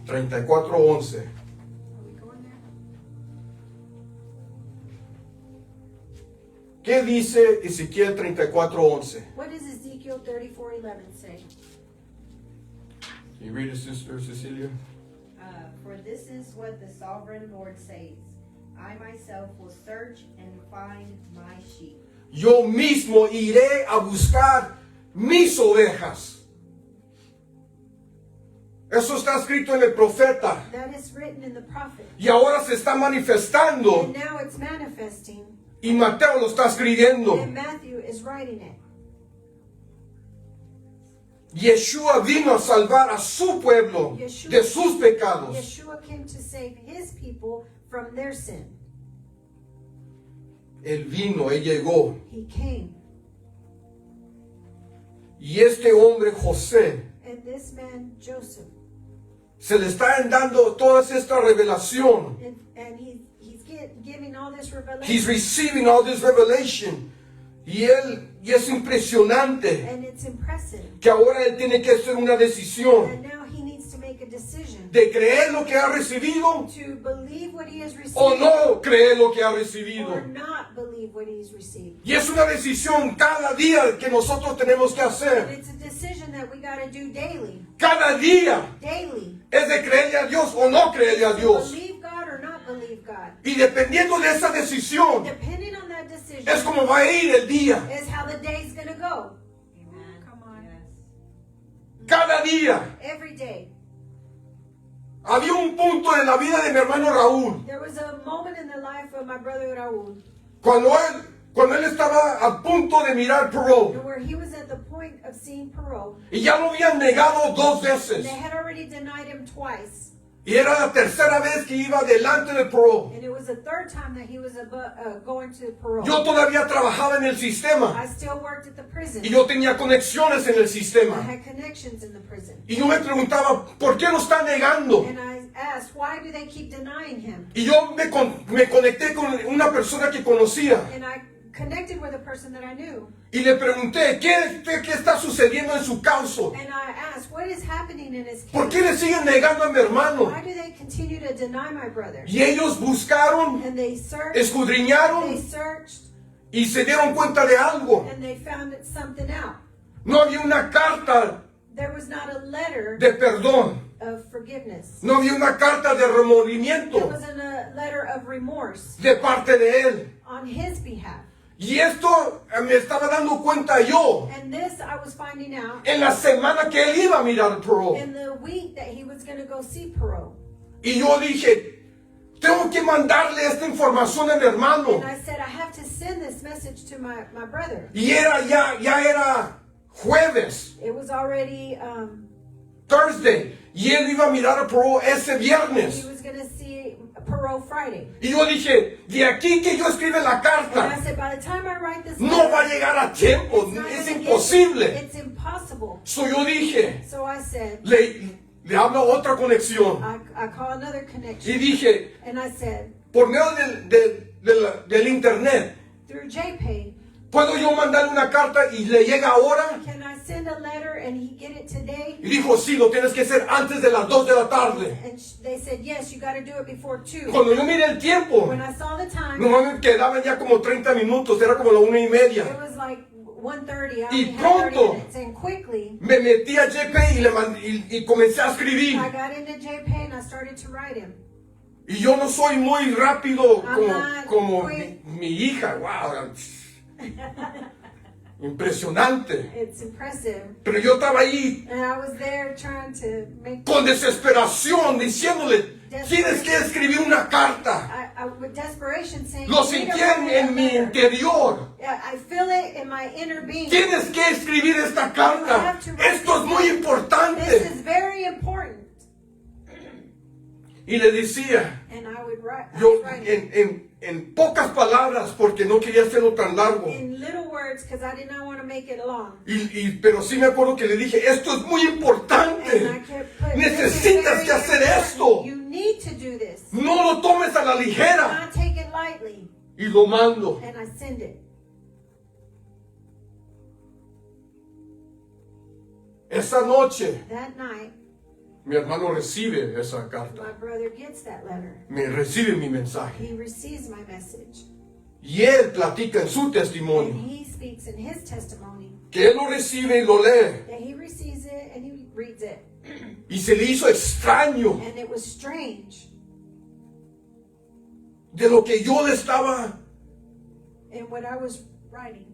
B: Are we going there?
D: ¿Qué dice Ezequiel 34:11?
B: What does Ezekiel 34:11 say?
D: Can you read it, Sister Cecilia?
C: For this is what the sovereign Lord says. I myself will search and find my sheep.
D: Yo mismo iré a buscar mis ovejas. Eso está escrito en el profeta.
B: That is written in the prophet.
D: Y ahora se está manifestando.
B: And now it's manifesting.
D: Y Mateo lo está escribiendo.
B: And Matthew is writing it.
D: Yeshua vino a salvar a su pueblo de sus pecados.
B: Yeshua came to save his people from their sin.
D: Él vino, él llegó.
B: He came.
D: Y este hombre José
B: And this man, Joseph,
D: se le está dando toda esta revelación.
B: and he's giving all this revelation.
D: He's receiving all this revelation. Y es impresionante
B: And it's impressive.
D: que ahora él tiene que hacer una decisión
B: And now he needs to make a decision
D: de creer lo que ha recibido
B: to believe what he has received
D: o no creer lo que ha recibido.
B: or not believe what he's received.
D: Y es una decisión cada día que nosotros tenemos que
B: And
D: hacer.
B: it's a decision that we got to do daily.
D: Cada día
B: Daily.
D: es de creerle a Dios o no creerle a Dios.
B: Believe God or not believe God.
D: Y dependiendo de esa decisión,
B: Depending on that decision
D: es como va a ir el día.
B: is how the day's going to go.
C: Amen.
B: Come on.
C: Yes.
D: Cada día.
B: Every day.
D: Había un punto en la vida de mi hermano Raúl.
B: There was a moment in the life of my brother Raúl
D: Cuando él estaba a punto de mirar Perot.
B: where he was at the point of seeing parole.
D: Y ya lo habían negado 2
B: And
D: veces.
B: they had already denied him twice.
D: Y era la tercera vez que iba delante de Perot.
B: And it was the third time that he was going to parole.
D: Yo todavía trabajaba en el sistema.
B: I still worked at the prison.
D: Y yo tenía conexiones en el
B: I
D: sistema.
B: had connections in the prison.
D: Y yo me preguntaba, ¿por qué lo está negando?
B: And I asked, why do they keep denying him?
D: Y yo me conecté con una persona que conocía.
B: And I connected with a person that I knew.
D: Y le pregunté, ¿qué está sucediendo en su caso?
B: And I asked, what is happening in his
D: ¿Por
B: case?
D: qué le siguen negando a mi hermano?
B: Why do they continue to deny my brother?
D: Y ellos buscaron,
B: And they searched,
D: escudriñaron y se dieron cuenta de algo.
B: and they found something out.
D: No había una carta
B: There was not a letter
D: de perdón.
B: of forgiveness.
D: No había una carta de
B: There
D: remordimiento
B: wasn't a letter of remorse
D: de parte de él.
B: on his behalf.
D: Y esto me estaba dando cuenta yo
B: And this I was finding out
D: en la semana que él iba a mirar Perot.
B: in the week that he was going to go see Perot.
D: Y yo dije, tengo que mandarle esta información a mi hermano.
B: And I said, I have to send this message to my brother.
D: Y ya era jueves,
B: It was already,
D: Thursday. Y él iba a mirar a Perot ese
B: he
D: viernes.
B: was going to see Perot Friday.
D: Y yo dije, de aquí que yo escribe la
B: And I
D: carta,
B: said, by the time I write this
D: no va a
B: letter,
D: llegar a tiempo,
B: it's not
D: es
B: gonna get-
D: imposible.
B: It's impossible.
D: So yo dije,
B: So I said,
D: le hablo a otra conexión.
B: I call another
D: Y
B: connection.
D: dije,
B: And I said,
D: por medio del internet,
B: through JPay,
D: ¿puedo yo mandarle una carta y le llega ahora?
B: can I send a letter and he get it today?
D: Y dijo, sí, lo tienes que hacer antes de las 2 de la tarde.
B: And they said, yes, you got to do it before 2.
D: Cuando yo miré el tiempo,
B: When I saw the time,
D: nomás me quedaban ya como 30 minutos, era como la 1:30.
B: it was like 1:30. I
D: Y
B: only had 30
D: pronto.
B: minutes. And quickly,
D: Me metí a JP y comencé a escribir.
B: I got into JPay and I started to write him.
D: Y yo no soy muy rápido
B: I'm not
D: como
B: quick.
D: mi hija. Wow. Impresionante.
B: It's impressive.
D: Pero yo estaba ahí
B: And I was there trying to make,
D: con desesperación diciéndole, tienes que escribir una carta.
B: with desperation saying,
D: Lo
B: "You need to
D: sentí
B: write a
D: en mi
B: letter."
D: interior.
B: Yeah, I feel it in my inner being.
D: Tienes que escribir esta carta. Esto es muy
B: This
D: importante.
B: is very important.
D: Y le decía,
B: And I would write, I
D: yo
B: was writing
D: en pocas palabras, porque no quería hacerlo tan largo.
B: in little words because I did not want to make it long.
D: Pero sí me acuerdo que le dije, esto es muy
B: And I
D: importante.
B: kept putting, "This is
D: Necesitas
B: very
D: que hacer
B: important.
D: esto.
B: You need to do this.
D: No lo tomes a la
B: Do
D: ligera.
B: not take it lightly."
D: Y lo mando.
B: And I send it.
D: Esa noche,
B: That night,
D: mi hermano recibe esa carta.
B: my brother gets that letter.
D: Me recibe mi mensaje.
B: He receives my message.
D: Y él platica en su
B: And
D: testimonio
B: he speaks in his testimony
D: que él lo recibe y lo lee.
B: that he receives it and he reads it.
D: Y se le hizo extraño
B: And it was strange.
D: de lo que yo le estaba,
B: And what I was writing,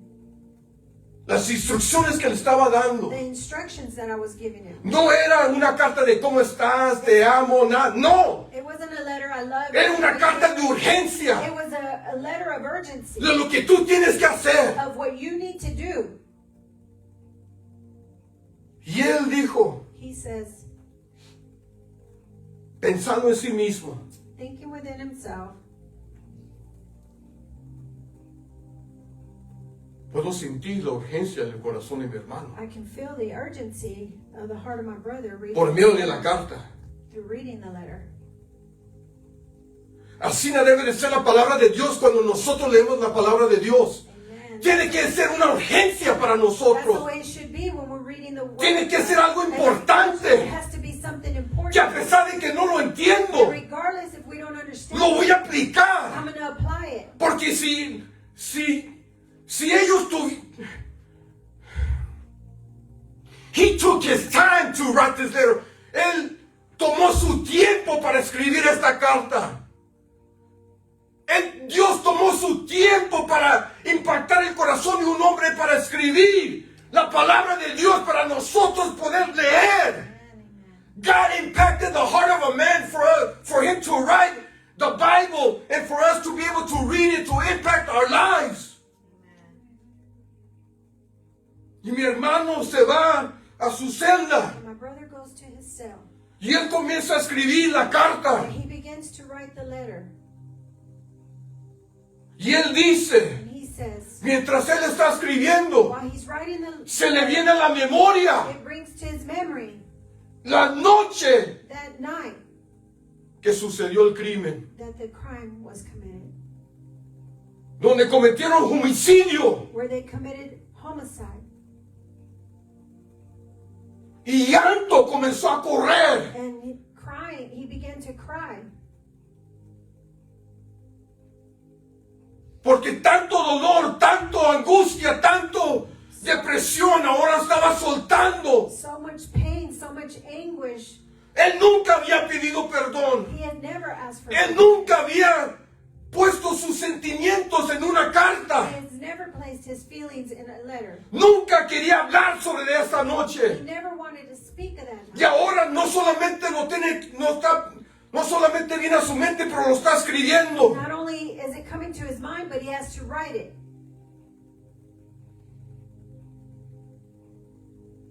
D: las instrucciones que le estaba dando.
B: the instructions that I was giving him.
D: No era una carta de cómo estás, te amo, nada. No,
B: It wasn't a letter I love.
D: era una
B: you.
D: carta de
B: It
D: urgencia
B: was a letter of urgency
D: de lo que tú tienes que hacer.
B: of what you need to do.
D: Y él dijo,
B: He says,
D: pensando en sí mismo,
B: thinking within himself,
D: puedo sentir la urgencia del corazón de mi hermano
B: I can feel the urgency of the heart of my brother
D: por medio de la carta.
B: through reading the letter.
D: Así no debe de ser la palabra de Dios cuando nosotros leemos la palabra de Dios.
B: Amen.
D: Tiene que ser una urgencia para
B: That's the
D: nosotros.
B: way it should be when we're reading the word.
D: Tiene que
B: of
D: ser
B: God.
D: algo
B: And
D: importante.
B: it has to be something important.
D: Que a pesar de que no lo entiendo,
B: And regardless if we don't understand,
D: lo voy a
B: I'm
D: aplicar.
B: going to apply it.
D: Porque si ellos tuvieron... He took his time to write this letter. Él tomó su tiempo para escribir esta carta. Dios tomó su tiempo para impactar el corazón de un hombre para escribir la palabra de Dios para nosotros poder leer. God impacted the heart of a man for him to write the Bible and for us to be able to read it to impact our lives. Y mi hermano se va a su celda
B: And my brother goes to his cell.
D: y él comienza a escribir la carta.
B: And he begins to write the letter.
D: Y él dice,
B: And he says,
D: mientras él está escribiendo,
B: while he's writing the
D: se le viene a la memoria
B: it brings to his memory
D: la noche
B: that night
D: que sucedió el crimen,
B: that the crime was committed,
D: donde cometieron homicidio.
B: where they committed homicide.
D: Y llanto comenzó a correr.
B: And he began to cry.
D: Porque tanto dolor, tanto angustia, tanto depresión ahora estaba soltando.
B: So much pain, so much anguish.
D: Él nunca había pedido perdón.
B: He had never asked for
D: Él
B: forgiveness.
D: nunca había puesto sus sentimientos en una
B: He
D: carta.
B: has never placed his feelings in a letter.
D: Nunca quería hablar sobre esa
B: He
D: noche.
B: never wanted to speak of that
D: Y
B: night.
D: ahora no solamente lo tiene, no solamente viene a su mente, pero lo está escribiendo.
B: Not only is it coming to his mind, but he has to write it.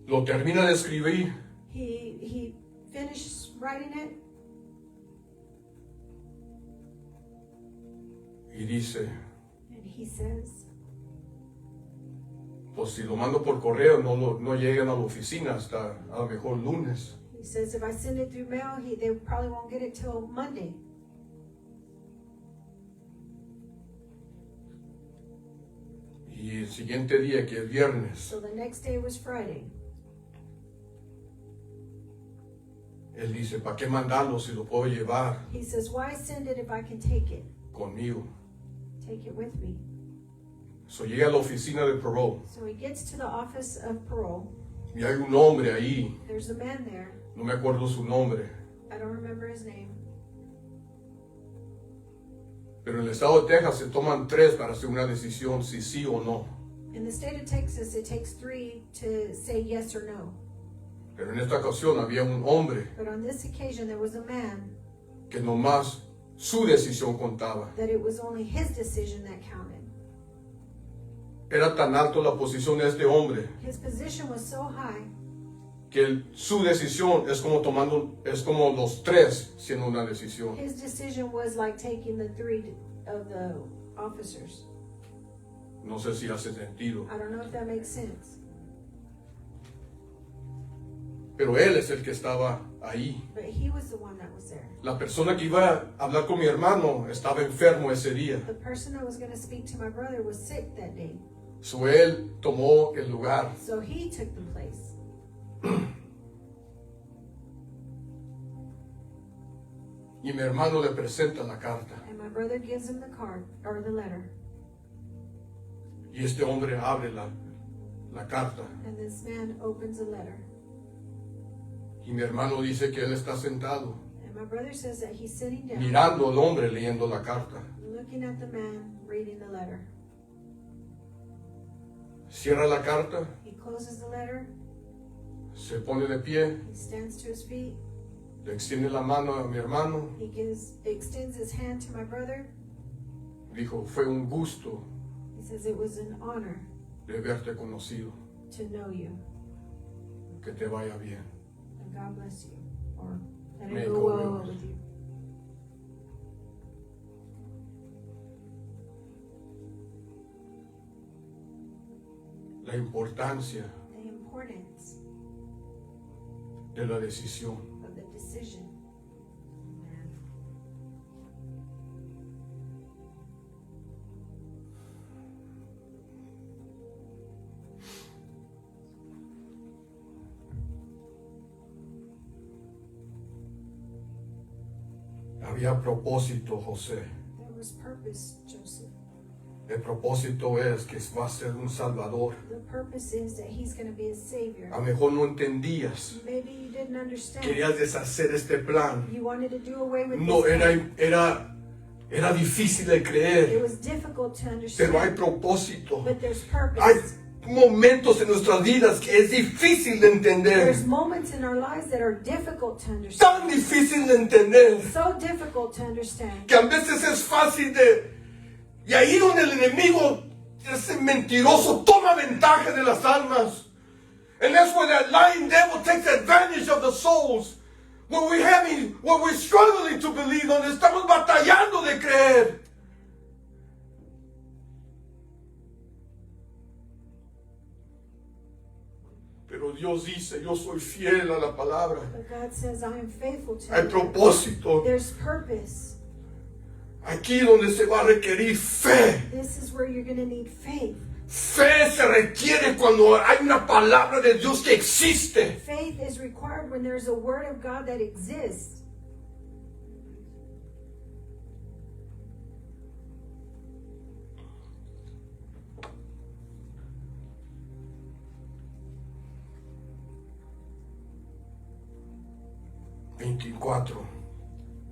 D: Lo termina de escribir
B: He finished writing it,
D: y dice,
B: and he says,
D: pues si lo mando por correo no llegan a la oficina hasta a lo mejor lunes.
B: he says, if I send it through mail, they probably won't get it till Monday.
D: Y el siguiente día, que es viernes,
B: So the next day was Friday.
D: él dice, ¿para qué mandarlo si lo puedo llevar
B: He says, why send it if I can take it?
D: conmigo?
B: Take it with me.
D: So llega a la oficina de parole
B: So he gets to the office of parole.
D: y hay un hombre ahí,
B: There's a man there.
D: no me acuerdo su nombre,
B: I don't remember his name.
D: pero en el estado de Texas se toman 3 para hacer una decisión si sí o no.
B: In the state of Texas, it takes 3 to say yes or no.
A: Pero en esta ocasión había un hombre
B: But on this occasion, there was a man
A: que nomás su decisión contaba.
B: that it was only his decision that counted.
A: Era tan alto la posición de este hombre
B: His position was so high
A: que su decisión es como los tres siendo una decisión.
B: his decision was like taking the 3 of the officers.
A: No sé si hace sentido.
B: I don't know if that makes sense.
A: Pero él es el que estaba ahí.
B: But he was the one that was there.
A: La persona que iba a hablar con mi hermano estaba enfermo ese día.
B: The person that was going to speak to my brother was sick that day.
A: So él tomó el lugar.
B: So he took the place.
A: Y mi hermano le presenta la carta.
B: And my brother gives him the card or the letter.
A: Y este hombre abre la carta.
B: And this man opens the letter.
A: Y mi hermano dice que él está sentado,
B: And my brother says that he's sitting down,
A: mirando al hombre leyendo la carta.
B: looking at the man reading the letter.
A: Cierra la carta,
B: He closes the letter.
A: se pone de pie,
B: He stands to his feet.
A: le extiende la mano a mi hermano.
B: He extends his hand to my brother.
A: Dijo, fue un gusto
B: He says, it was an honor
A: de verte conocido.
B: to know you.
A: Que te vaya bien.
B: And God bless you. Or that
A: May
B: it
A: it
B: go
A: go
B: well
A: well.
B: with you.
A: La importancia
B: The importance
A: de la decisión.
B: of the decision. Amen.
A: Había propósito, José.
B: There was purpose, Joseph.
A: El propósito es que va a ser un salvador.
B: The purpose is that he's going to be a savior.
A: A lo mejor no entendías.
B: Maybe you didn't understand.
A: Querías deshacer este plan.
B: You wanted to do away with
A: No,
B: this plan.
A: era difícil de
B: It
A: creer.
B: was difficult to
A: Pero hay
B: understand.
A: propósito.
B: But there's
A: Hay
B: purpose.
A: momentos en nuestras vidas que es difícil de entender.
B: There's moments in our lives that are difficult to understand.
A: Tan difícil de entender.
B: So difficult to understand.
A: Que a veces es fácil de... Y ahí donde el enemigo, ese mentiroso, toma ventaja de las almas. And that's where that lying devil takes advantage of the souls. When we're struggling to believe, donde estamos batallando de creer. Pero Dios dice, yo soy fiel a la palabra.
B: But God says, I am faithful to
A: Hay
B: you.
A: propósito.
B: There's purpose.
A: Aquí donde se va a requerir fe.
B: This is where you're going to need faith.
A: Fe se requiere cuando hay una palabra de Dios que existe.
B: Faith is required when there's a word of God that exists.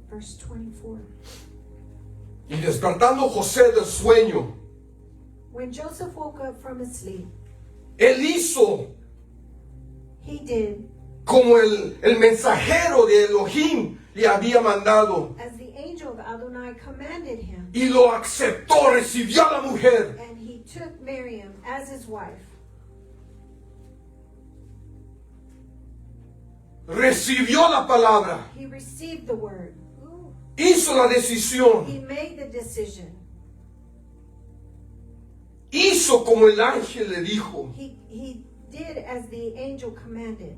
B: Verse 24.
A: Y despertando José del sueño,
B: When Joseph woke up from his sleep,
A: él hizo
B: he did
A: como el mensajero de Elohim le había mandado.
B: as the angel of Adonai commanded him,
A: Y lo aceptó, recibió a la mujer.
B: and he took Miriam as his wife.
A: Recibió la palabra.
B: He received the word.
A: Hizo la decisión.
B: He made the decision.
A: Hizo como el ángel le dijo.
B: He did as the angel commanded.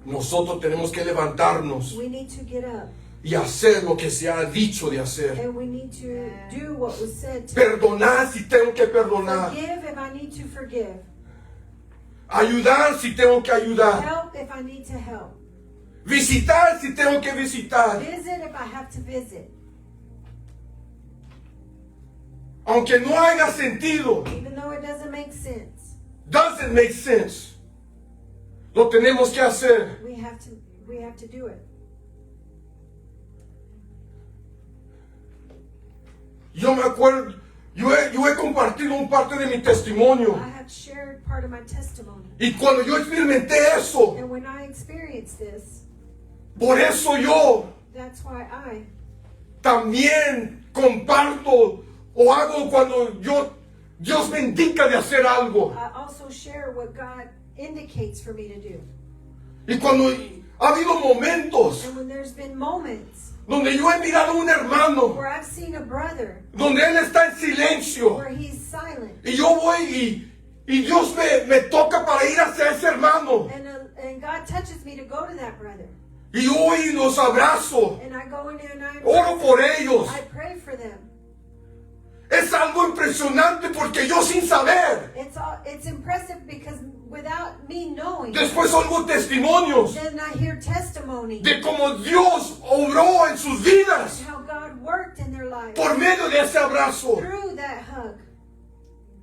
A: Nosotros tenemos que levantarnos
B: We need to get up,
A: y hacer lo que se ha dicho de hacer.
B: and we need to do what was said to
A: Perdonar si tengo que perdonar.
B: forgive if I need to forgive.
A: Ayudar si tengo que ayudar.
B: Help if I need to help.
A: Visitar si tengo que visitar.
B: Visit if I have to visit.
A: Aunque no haya sentido.
B: Even though it doesn't make sense.
A: Doesn't make sense. Lo tenemos que hacer.
B: We have to do it.
A: Yo me acuerdo, yo he
D: compartido un parte de mi testimonio.
B: I have shared part of my testimony.
D: Y cuando yo experimenté eso,
B: And when I experienced this,
D: por eso yo
B: that's why I
D: también comparto o hago cuando Dios me indica de hacer algo.
B: also share what God indicates for me to do.
D: Y cuando ha habido momentos
B: And when there's been moments
D: donde yo he mirado a un hermano,
B: where I've seen a brother
D: donde él está en silencio,
B: where he's silent,
D: y yo voy y Dios me toca para ir hacia ese hermano,
B: and God touches me to go to that brother,
D: y yo voy y los abrazo,
B: and I go in there and
D: oro por ellos.
B: I pray for them.
D: Es algo impresionante porque yo sin saber,
B: It's impressive because without me knowing,
D: después oigo testimonios
B: then I hear testimony
D: de cómo Dios obró en sus vidas
B: how God worked in their lives
D: por medio de ese abrazo.
B: through that hug.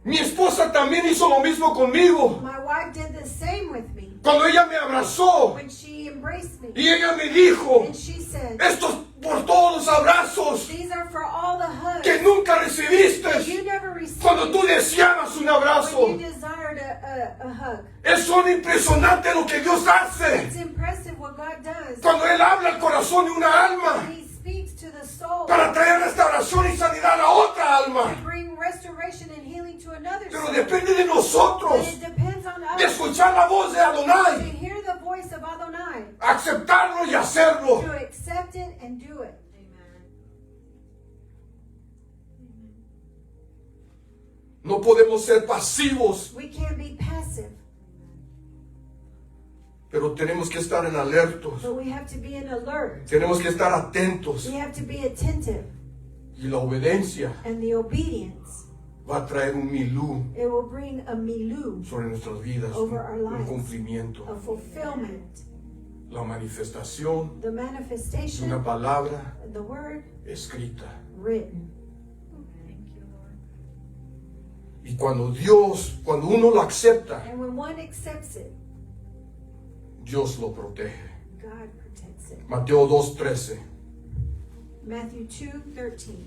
D: Mi esposa también hizo lo mismo conmigo.
B: My wife did the same with me
D: Cuando ella me abrazó
B: when she embraced me,
D: y ella me dijo,
B: and she said,
D: esto es por todos los abrazos
B: "These are for all the hugs
D: que nunca
B: that
D: recibiste
B: you never received
D: cuando tú deseabas un
B: when
D: abrazo.
B: you desired a hug."
D: Es impresionante lo que Dios hace
B: It's impressive what God does
D: cuando Él habla al corazón de una alma
B: when He speaks to the soul
D: para traer restauración y sanidad a otra alma.
B: to bring restoration and healing to another
D: Pero
B: soul.
D: depende de
B: But
D: nosotros
B: it depends on
D: de
B: us
D: escuchar la voz de
B: to
D: Adonai,
B: hear the voice of Adonai,
D: aceptarlo y hacerlo.
B: to accept it and do it.
D: No podemos ser pasivos,
B: We can't be passive,
D: pero tenemos que estar en alertos.
B: but we have to be in alert.
D: Tenemos que estar atentos.
B: We have to be attentive,
D: Y la obediencia
B: and the obedience,
D: va a traer un milú
B: it will bring a milu,
D: sobre nuestras vidas,
B: Over our
D: un
B: lives.
D: cumplimiento.
B: a fulfillment,
D: La manifestación
B: the
D: de una
B: manifestation,
D: palabra
B: the word
D: escrita.
B: written.
D: Y cuando uno lo acepta,
B: And when one accepts it,
D: Dios lo protege.
B: God protects it.
D: Mateo 2:13.
B: Matthew 2:13.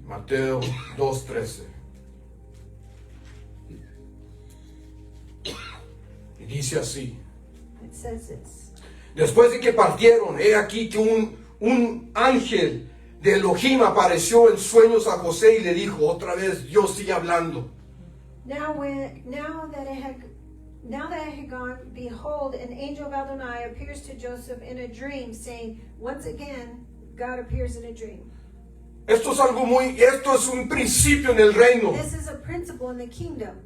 D: Mateo 2:13. Y dice así.
B: It says this.
D: Después de que partieron, he aquí que un ángel de Elohim apareció en sueños a José y le dijo, otra vez Dios sigue hablando.
B: Now that it had gone, behold, an angel of Adonai appears to Joseph in a dream, saying, once again, God appears in a dream.
D: Esto es un principio en el reino.
B: This is a principle in the kingdom.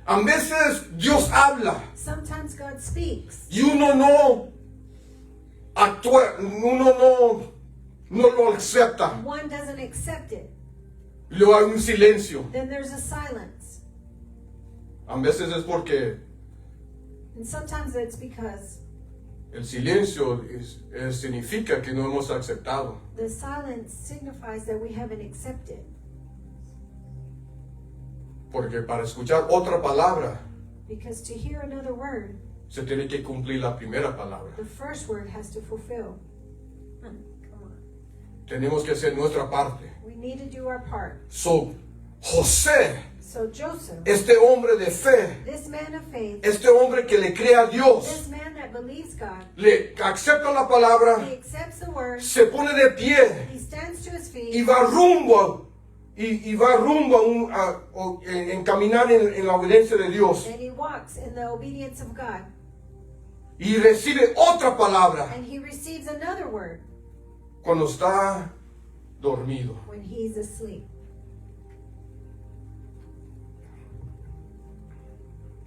D: A veces Dios habla
B: Sometimes God speaks,
D: y uno no actúa, uno no lo acepta.
B: one doesn't accept it,
D: Y luego hay un silencio.
B: then there's a silence.
D: A veces es porque
B: And sometimes it's because
D: el silencio significa que no hemos aceptado.
B: the silence signifies that we haven't accepted.
D: Porque para escuchar otra palabra
B: Because to hear another word,
D: se tiene que cumplir la primera palabra.
B: the first word has to fulfill. Come on.
D: Tenemos que hacer nuestra parte.
B: We need to do our part.
D: So, José,
B: So Joseph,
D: este hombre de fe,
B: this man of faith,
D: este hombre que le cree a Dios,
B: this man that believes God,
D: le acepta la palabra,
B: he accepts the word,
D: se pone de pie
B: he stands to his
D: y
B: feet,
D: va rumbo en caminar en la obediencia de Dios
B: and he walks in the obedience of God,
D: y recibe otra palabra
B: and he receives another word
D: cuando está dormido.
B: when he's asleep.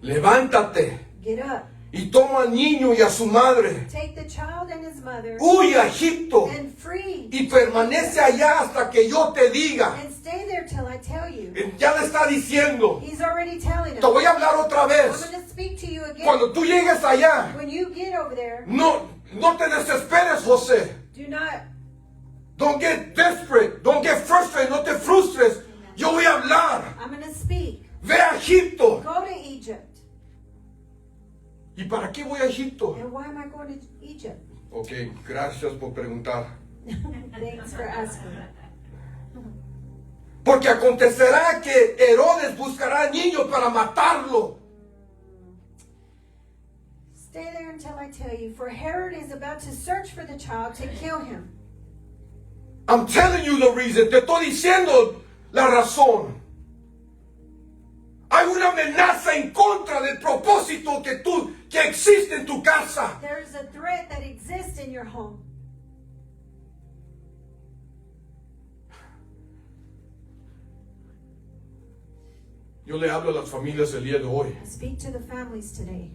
D: Levántate
B: Get up,
D: y toma al niño y a su madre,
B: take the child and his mother,
D: huye a Egipto
B: and free,
D: y permanece allá hasta que yo te diga.
B: and stay there till I tell you.
D: Ya le está diciendo,
B: He's already telling
D: te
B: him.
D: voy a hablar otra
B: I'm
D: vez.
B: going to speak to you again.
D: Cuando tú llegues allá,
B: When you get over there,
D: no te desesperes, José.
B: do not
D: Don't get desperate. Don't get frustrated. No te frustres. Yo voy a hablar.
B: I'm going to speak.
D: Ve a Egipto.
B: Go to Egypt.
D: ¿Y para qué voy a Egipto?
B: And why am I going to Egypt?
A: Ok, gracias por preguntar.
B: Thanks for asking.
D: Porque acontecerá que Herodes buscará al niño para matarlo.
B: Stay there until I tell you, for Herod is about to search for the child to kill him.
D: I'm telling you the reason. Te estoy diciendo la razón. Hay una amenaza en contra del propósito que existe en tu casa.
B: There is a threat that exists in your home.
A: Yo le hablo a las familias el día de hoy.
B: I speak to the families today.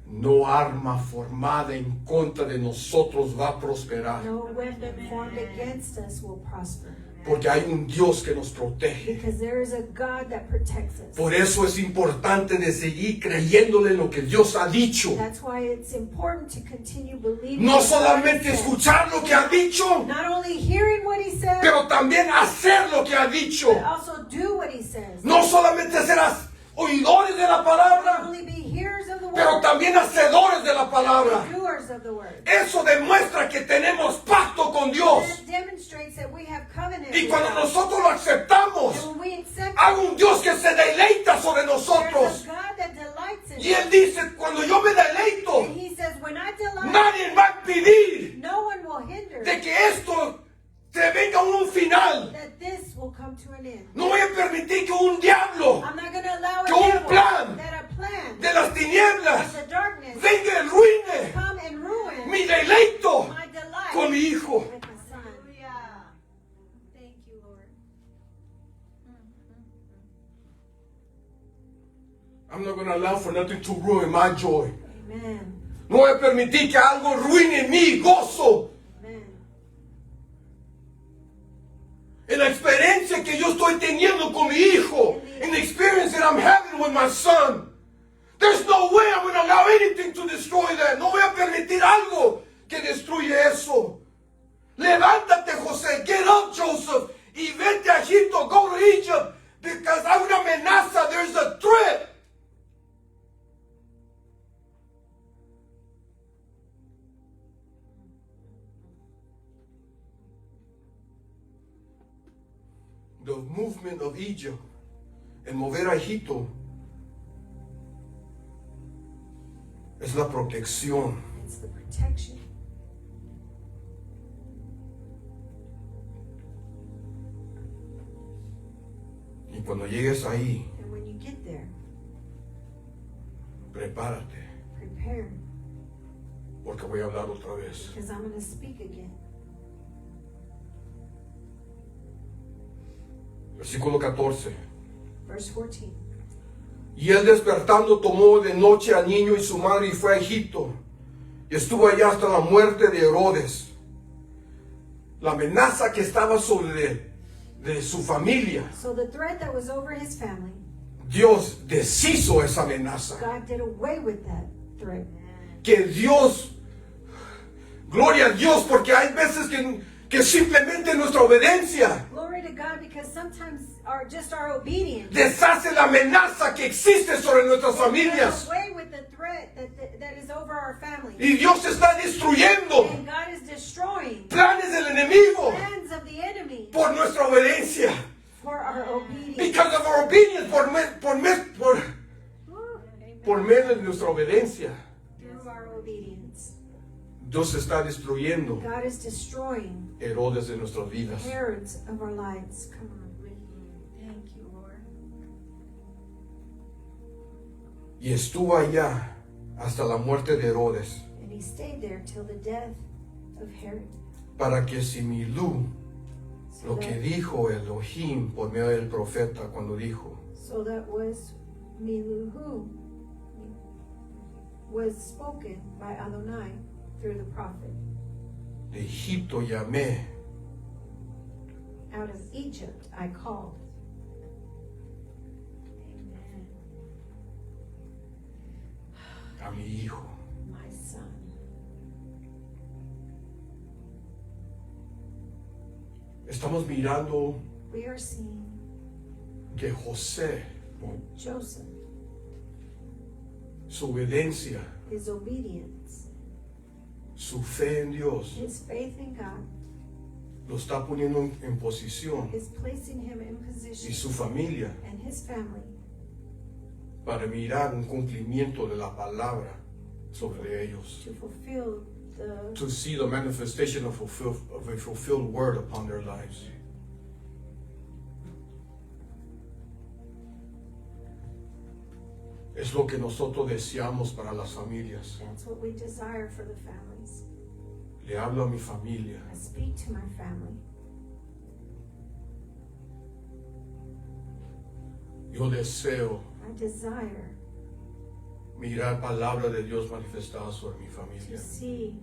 D: No arma formada en contra de nosotros va a prosperar.
B: No weapon formed against us will prosper.
D: Porque hay un Dios que nos protege.
B: Because there is a God that protects us.
D: Por eso es importante de seguir creyéndole en lo que Dios ha dicho.
B: That's why it's important to continue believing.
D: No
B: what God
D: solamente
B: says.
D: escuchar lo que ha dicho,
B: Not only hearing what He says,
D: pero también hacer lo que ha dicho.
B: but also do what He says.
D: No solamente ser oidores de la
B: Not
D: palabra,
B: only be hearers of the
D: pero
B: word,
D: también hacedores de la palabra.
B: but doers of the word.
D: Eso demuestra que tenemos pacto con Dios.
B: That demonstrates that we have covenant.
D: Y
B: with
D: cuando
B: God.
D: nosotros lo aceptamos,
B: And when we accept
D: hay un Dios que se deleita sobre
B: there's
D: nosotros.
B: a God that delights in
D: Y Él dice, cuando yo me deleito,
B: And He says, when I delight,
D: nadie va a impedir
B: no one will hinder
D: de que esto se venga a un final.
B: that this will come to an end.
D: No voy a permitir que un diablo
B: I'm not going to allow
D: Que un
B: a devil
D: plan
B: that a plan
D: de las tinieblas
B: of the darkness
D: venga y ruine
B: come and ruin
D: mi deleito
B: my delight
D: con mi hijo.
B: with my son.
C: Hallelujah.
B: Thank you, Lord.
D: I'm not going to allow for nothing to ruin my joy.
B: Amen.
D: No voy a permitir que algo ruine mi gozo.
B: Amen.
D: En la experiencia que yo estoy teniendo con mi hijo, in the experience that I'm having with my son, there's no way I'm going to allow anything to destroy that. No voy a permitir algo que destruye eso. Levántate, José. Get up, Joseph. Y vete a Egipto. Go to Egypt. Because hay una amenaza. There's a threat. The movement of Egypt, el mover a Egipto, es la protección.
B: It's the protection.
D: Y cuando llegues ahí,
B: And when you get there,
D: prepárate,
B: prepare,
D: porque voy a hablar otra vez.
B: because I'm going to speak again.
D: Versículo 14.
B: Verse 14.
D: Y él despertando tomó de noche al niño y su madre y fue a Egipto. Y estuvo allá hasta la muerte de Herodes. La amenaza que estaba sobre de su familia,
B: So the threat that was over his family,
D: Dios deshizo esa amenaza.
B: God did away with that threat.
D: Que Dios, gloria a Dios, porque hay veces que simplemente nuestra obediencia
B: Glory to God, because sometimes our obedience
D: deshace la amenaza que existe sobre nuestras
B: does
D: familias.
B: away with the threat that is over our family.
D: Y Dios está destruyendo
B: And God is destroying
D: planes del enemigo
B: plans of the enemy
D: por nuestra obediencia.
B: for our obedience.
D: Because of our obedience, por medio de nuestra obediencia,
B: Through our obedience,
D: Dios está destruyendo
B: God is destroying
D: Herodes de nuestras vidas.
B: Herods of our lives. Come on.
C: Thank you, Lord.
D: Y estuvo allá hasta la muerte de Herodes,
B: And he stayed there till the death of Herod.
D: para que Similú,
B: So
D: lo que
B: that,
D: dijo Elohim por medio del profeta cuando dijo,
B: so that was Miluhu was spoken by Adonai through the prophet.
D: de Egipto llamé
B: Out of Egypt I called
C: Amen.
D: a mi hijo.
B: my son.
D: Estamos mirando
B: We are seeing
D: que José
B: that Joseph
A: su obediencia,
B: his obedience,
A: su fe en Dios,
B: his faith in God
A: lo está poniendo en posición,
B: is placing him in
A: y
B: position,
A: su familia,
B: and his family,
A: para mirar un cumplimiento de la palabra sobre ellos.
B: to fulfill the
A: To see the manifestation of a fulfilled word upon their lives. Es lo que nosotros deseamos para las familias.
B: That's what we desire for the families.
A: Le hablo a mi familia.
B: I speak to my family.
A: Yo deseo
B: I desire
A: mirar palabra de Dios manifestada sobre mi
B: to
A: familia,
B: see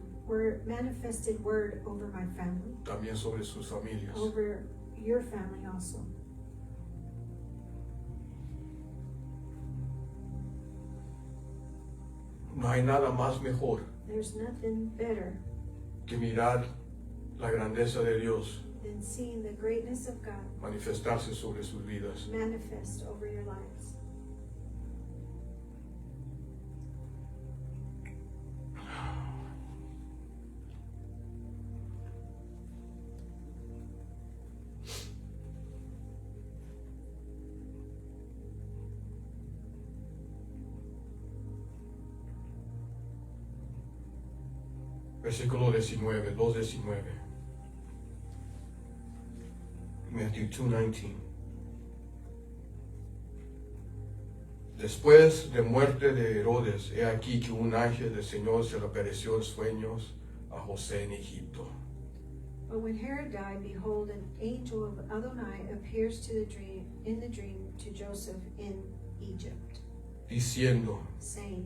B: manifested word over my family,
A: también sobre sus familias.
B: over your family also.
A: No hay nada más mejor
B: There's nothing better
A: que mirar la grandeza de Dios
B: than seeing the greatness of God
A: manifestarse sobre sus vidas.
B: manifest over your lives.
A: Versículo 19, 2:19. Matthew 2:19. Después de muerte de Herodes, he aquí que un ángel del Señor se le apareció en sueños a José en Egipto,
B: But when Herod died, behold, an angel of Adonai appears in the dream to Joseph in Egypt,
A: diciendo:
B: saying,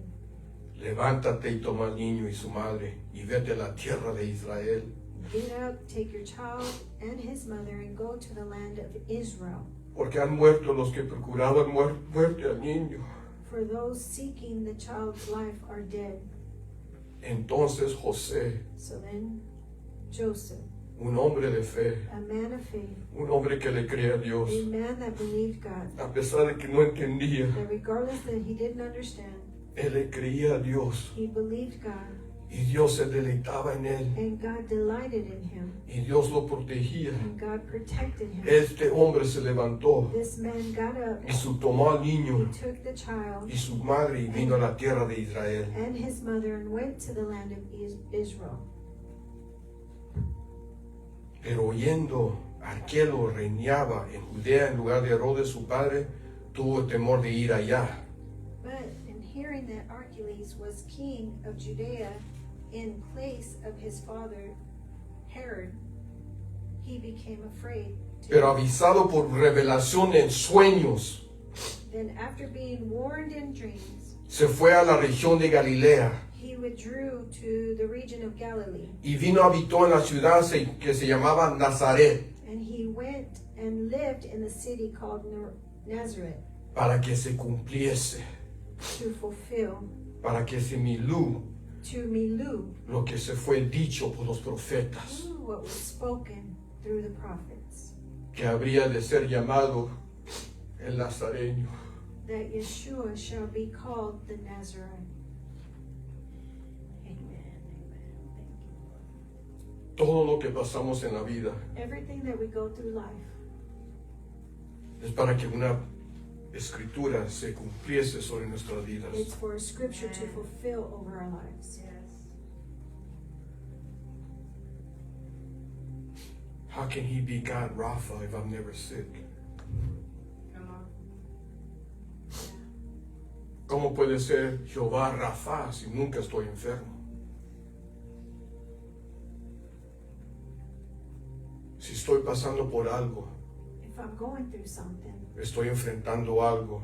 A: levántate y toma al niño y su madre y vete a la tierra de Israel,
B: Get up, take your child and his mother, and go to the land of Israel.
A: porque han muerto los que procuraban muerte al niño.
B: For those seeking the child's life are dead.
A: Entonces José,
B: So then Joseph,
A: un hombre de fe,
B: a man of faith,
A: un hombre que le cree a Dios,
B: a man that believed God,
A: a pesar de que no entendía,
B: that regardless that he didn't understand,
A: él le creía a Dios
B: he believed God,
A: y Dios se deleitaba en él
B: and God delighted in him,
A: y Dios lo protegía.
B: and God protected him.
A: Este hombre se levantó
B: This man got up,
A: y tomó al
B: he
A: niño
B: took the child
A: y su madre y vino a la tierra de Israel.
B: and his mother and went to the land of Israel.
A: Pero oyendo Arquelo reinaba en Judea en lugar de Herodes su padre, tuvo temor de ir allá.
B: But in hearing that Archelaus was king of Judea in place of his father Herod, he became afraid.
A: Pero avisado por revelación en sueños,
B: Then after being warned in dreams,
A: se fue a la región de Galilea
B: he withdrew to the region of Galilee,
A: y habitó en la ciudad que se llamaba Nazaret,
B: and he went and lived in the city called Nazareth
A: para que se cumpliese,
B: to fulfill,
A: para que se milú
B: to Milu,
A: lo que se fue dicho por los profetas,
B: what was spoken through the prophets,
A: que habría de ser llamado el Nazareño.
B: that Yeshua shall be called the Nazarene. Amen, amen. Thank you.
A: Todo lo que pasamos en la vida
B: Everything that we go through life
A: es para que una escritura se cumpliese sobre nuestras vidas.
B: it's for a scripture to fulfill over our lives.
C: Yes.
A: How can he be God Rapha if I'm never sick?
C: Come on.
A: ¿Cómo puede ser Jehová Rafa si nunca estoy enfermo? Si estoy pasando por algo,
B: If I'm going through something,
A: estoy enfrentando algo,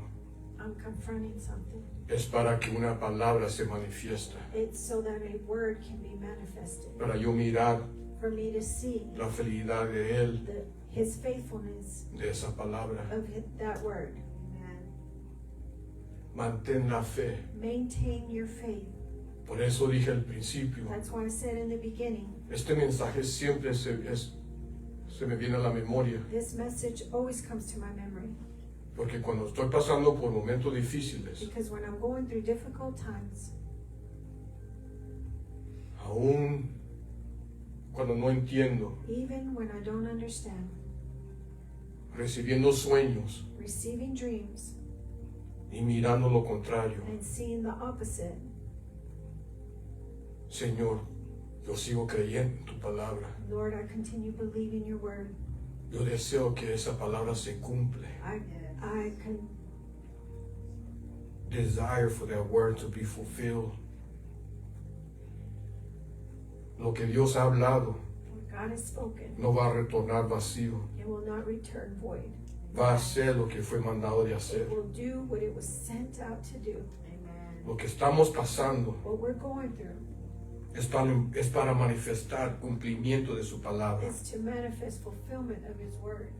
B: I'm confronting something,
A: es para que una palabra se manifiesta,
B: it's so that a word can be manifested.
A: para yo mirar
B: For me to see
A: la fidelidad de Él,
B: his faithfulness
A: de esa palabra.
B: of that word.
C: Amen.
A: Mantén la fe.
B: Maintain your faith.
A: Por eso dije al principio,
B: That's why I said in the beginning,
A: este mensaje siempre se me viene a la memoria.
B: this message always comes to my memory.
A: Porque cuando estoy pasando por momentos difíciles,
B: Because when I'm going through difficult times,
A: aún cuando no entiendo,
B: even when I don't understand,
A: recibiendo sueños
B: receiving dreams
A: y mirando lo contrario,
B: and seeing the opposite,
A: Señor, yo sigo creyendo en tu palabra.
B: Lord, I continue believing your word.
A: Yo deseo que esa palabra se cumple.
B: I can
A: Desire for that word to be fulfilled. Lo que Dios ha hablado
B: what God has spoken,
A: no va a retornar vacío.
B: it will not return void.
A: Va a hacer lo que fue mandado de hacer.
B: It will do what it was sent out to do.
C: Amen.
A: Lo que estamos pasando
B: What we're going through
A: es para manifestar cumplimiento de su palabra.
B: is to manifest fulfillment of his word.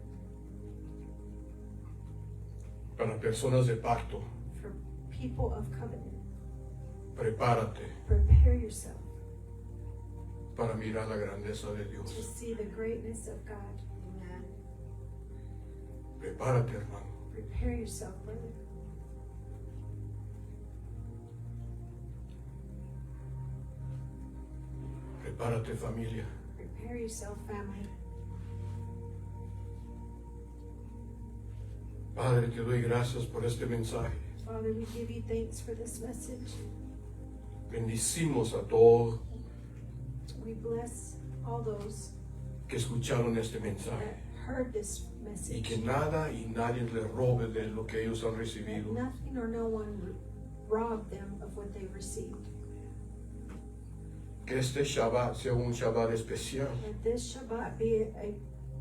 A: Para personas de pacto,
B: For people of covenant,
A: prepárate
B: prepare yourself
A: para mirar la grandeza de
B: to
A: Dios.
B: see the greatness of God.
C: Amen.
A: Prepárate, hermano.
B: Prepare yourself, brother.
A: Prepárate, familia.
B: Prepare yourself, family.
A: Padre, te doy gracias por este mensaje.
B: Father, we give you thanks for this message.
A: Bendicimos a todos
B: We bless all those
A: que escucharon este mensaje.
B: that heard this
A: Y
B: message.
A: que nada y nadie les robe de lo que ellos han
B: That
A: recibido.
B: nothing or no one rob them of what they received.
A: Que este Shabbat sea un Shabbat especial.
B: That this Shabbat be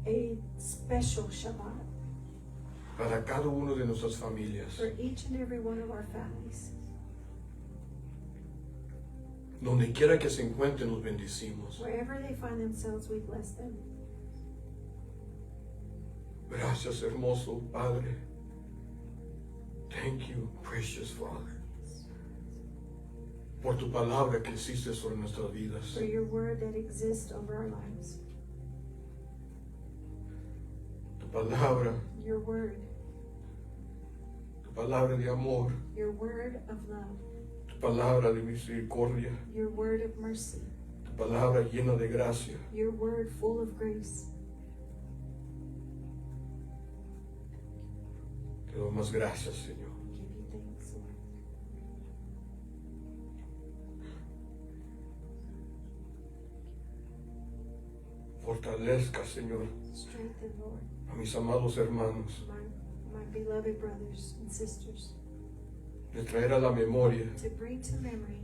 B: a special Shabbat
A: Para cada uno de nuestras familias.
B: for each and every one of our families.
A: Donde quiera que se encuentren, los bendecimos.
B: Wherever they find themselves, we bless them.
A: Gracias, hermoso Padre. Thank you, precious Father. Por tu palabra que existe sobre nuestras vidas.
B: For your word that exists over our lives.
A: Tu palabra,
B: Your word.
A: tu palabra de amor,
B: Your word of love.
A: tu palabra de misericordia,
B: Your word of mercy.
A: tu palabra llena de gracia.
B: Your word full of grace.
A: Te doy más gracias, Señor.
B: Give you thanks, Lord.
A: Fortalezca, Señor,
B: Strengthen, Lord,
A: a mis amados hermanos,
B: my beloved brothers and sisters,
A: de traer a la memoria
B: to bring to memory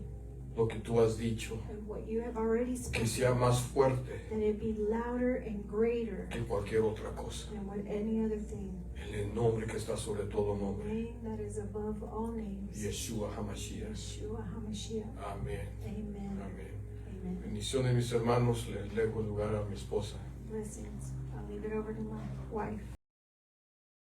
A: lo que tú has dicho,
B: and what you have already
A: que
B: spoken,
A: sea más fuerte
B: that it be louder and greater
A: que cualquier otra cosa.
B: than what any other thing.
A: En el nombre que está sobre todo
B: The
A: nombre,
B: name that is above all names.
A: Yeshua HaMashiach.
B: Yeshua HaMashiach.
A: Amén.
B: Amen.
A: Amén.
B: Amen.
A: Bendiciones, mis hermanos. Les dejo el lugar a mi esposa.
B: Blessings. I'll leave it over to my wife.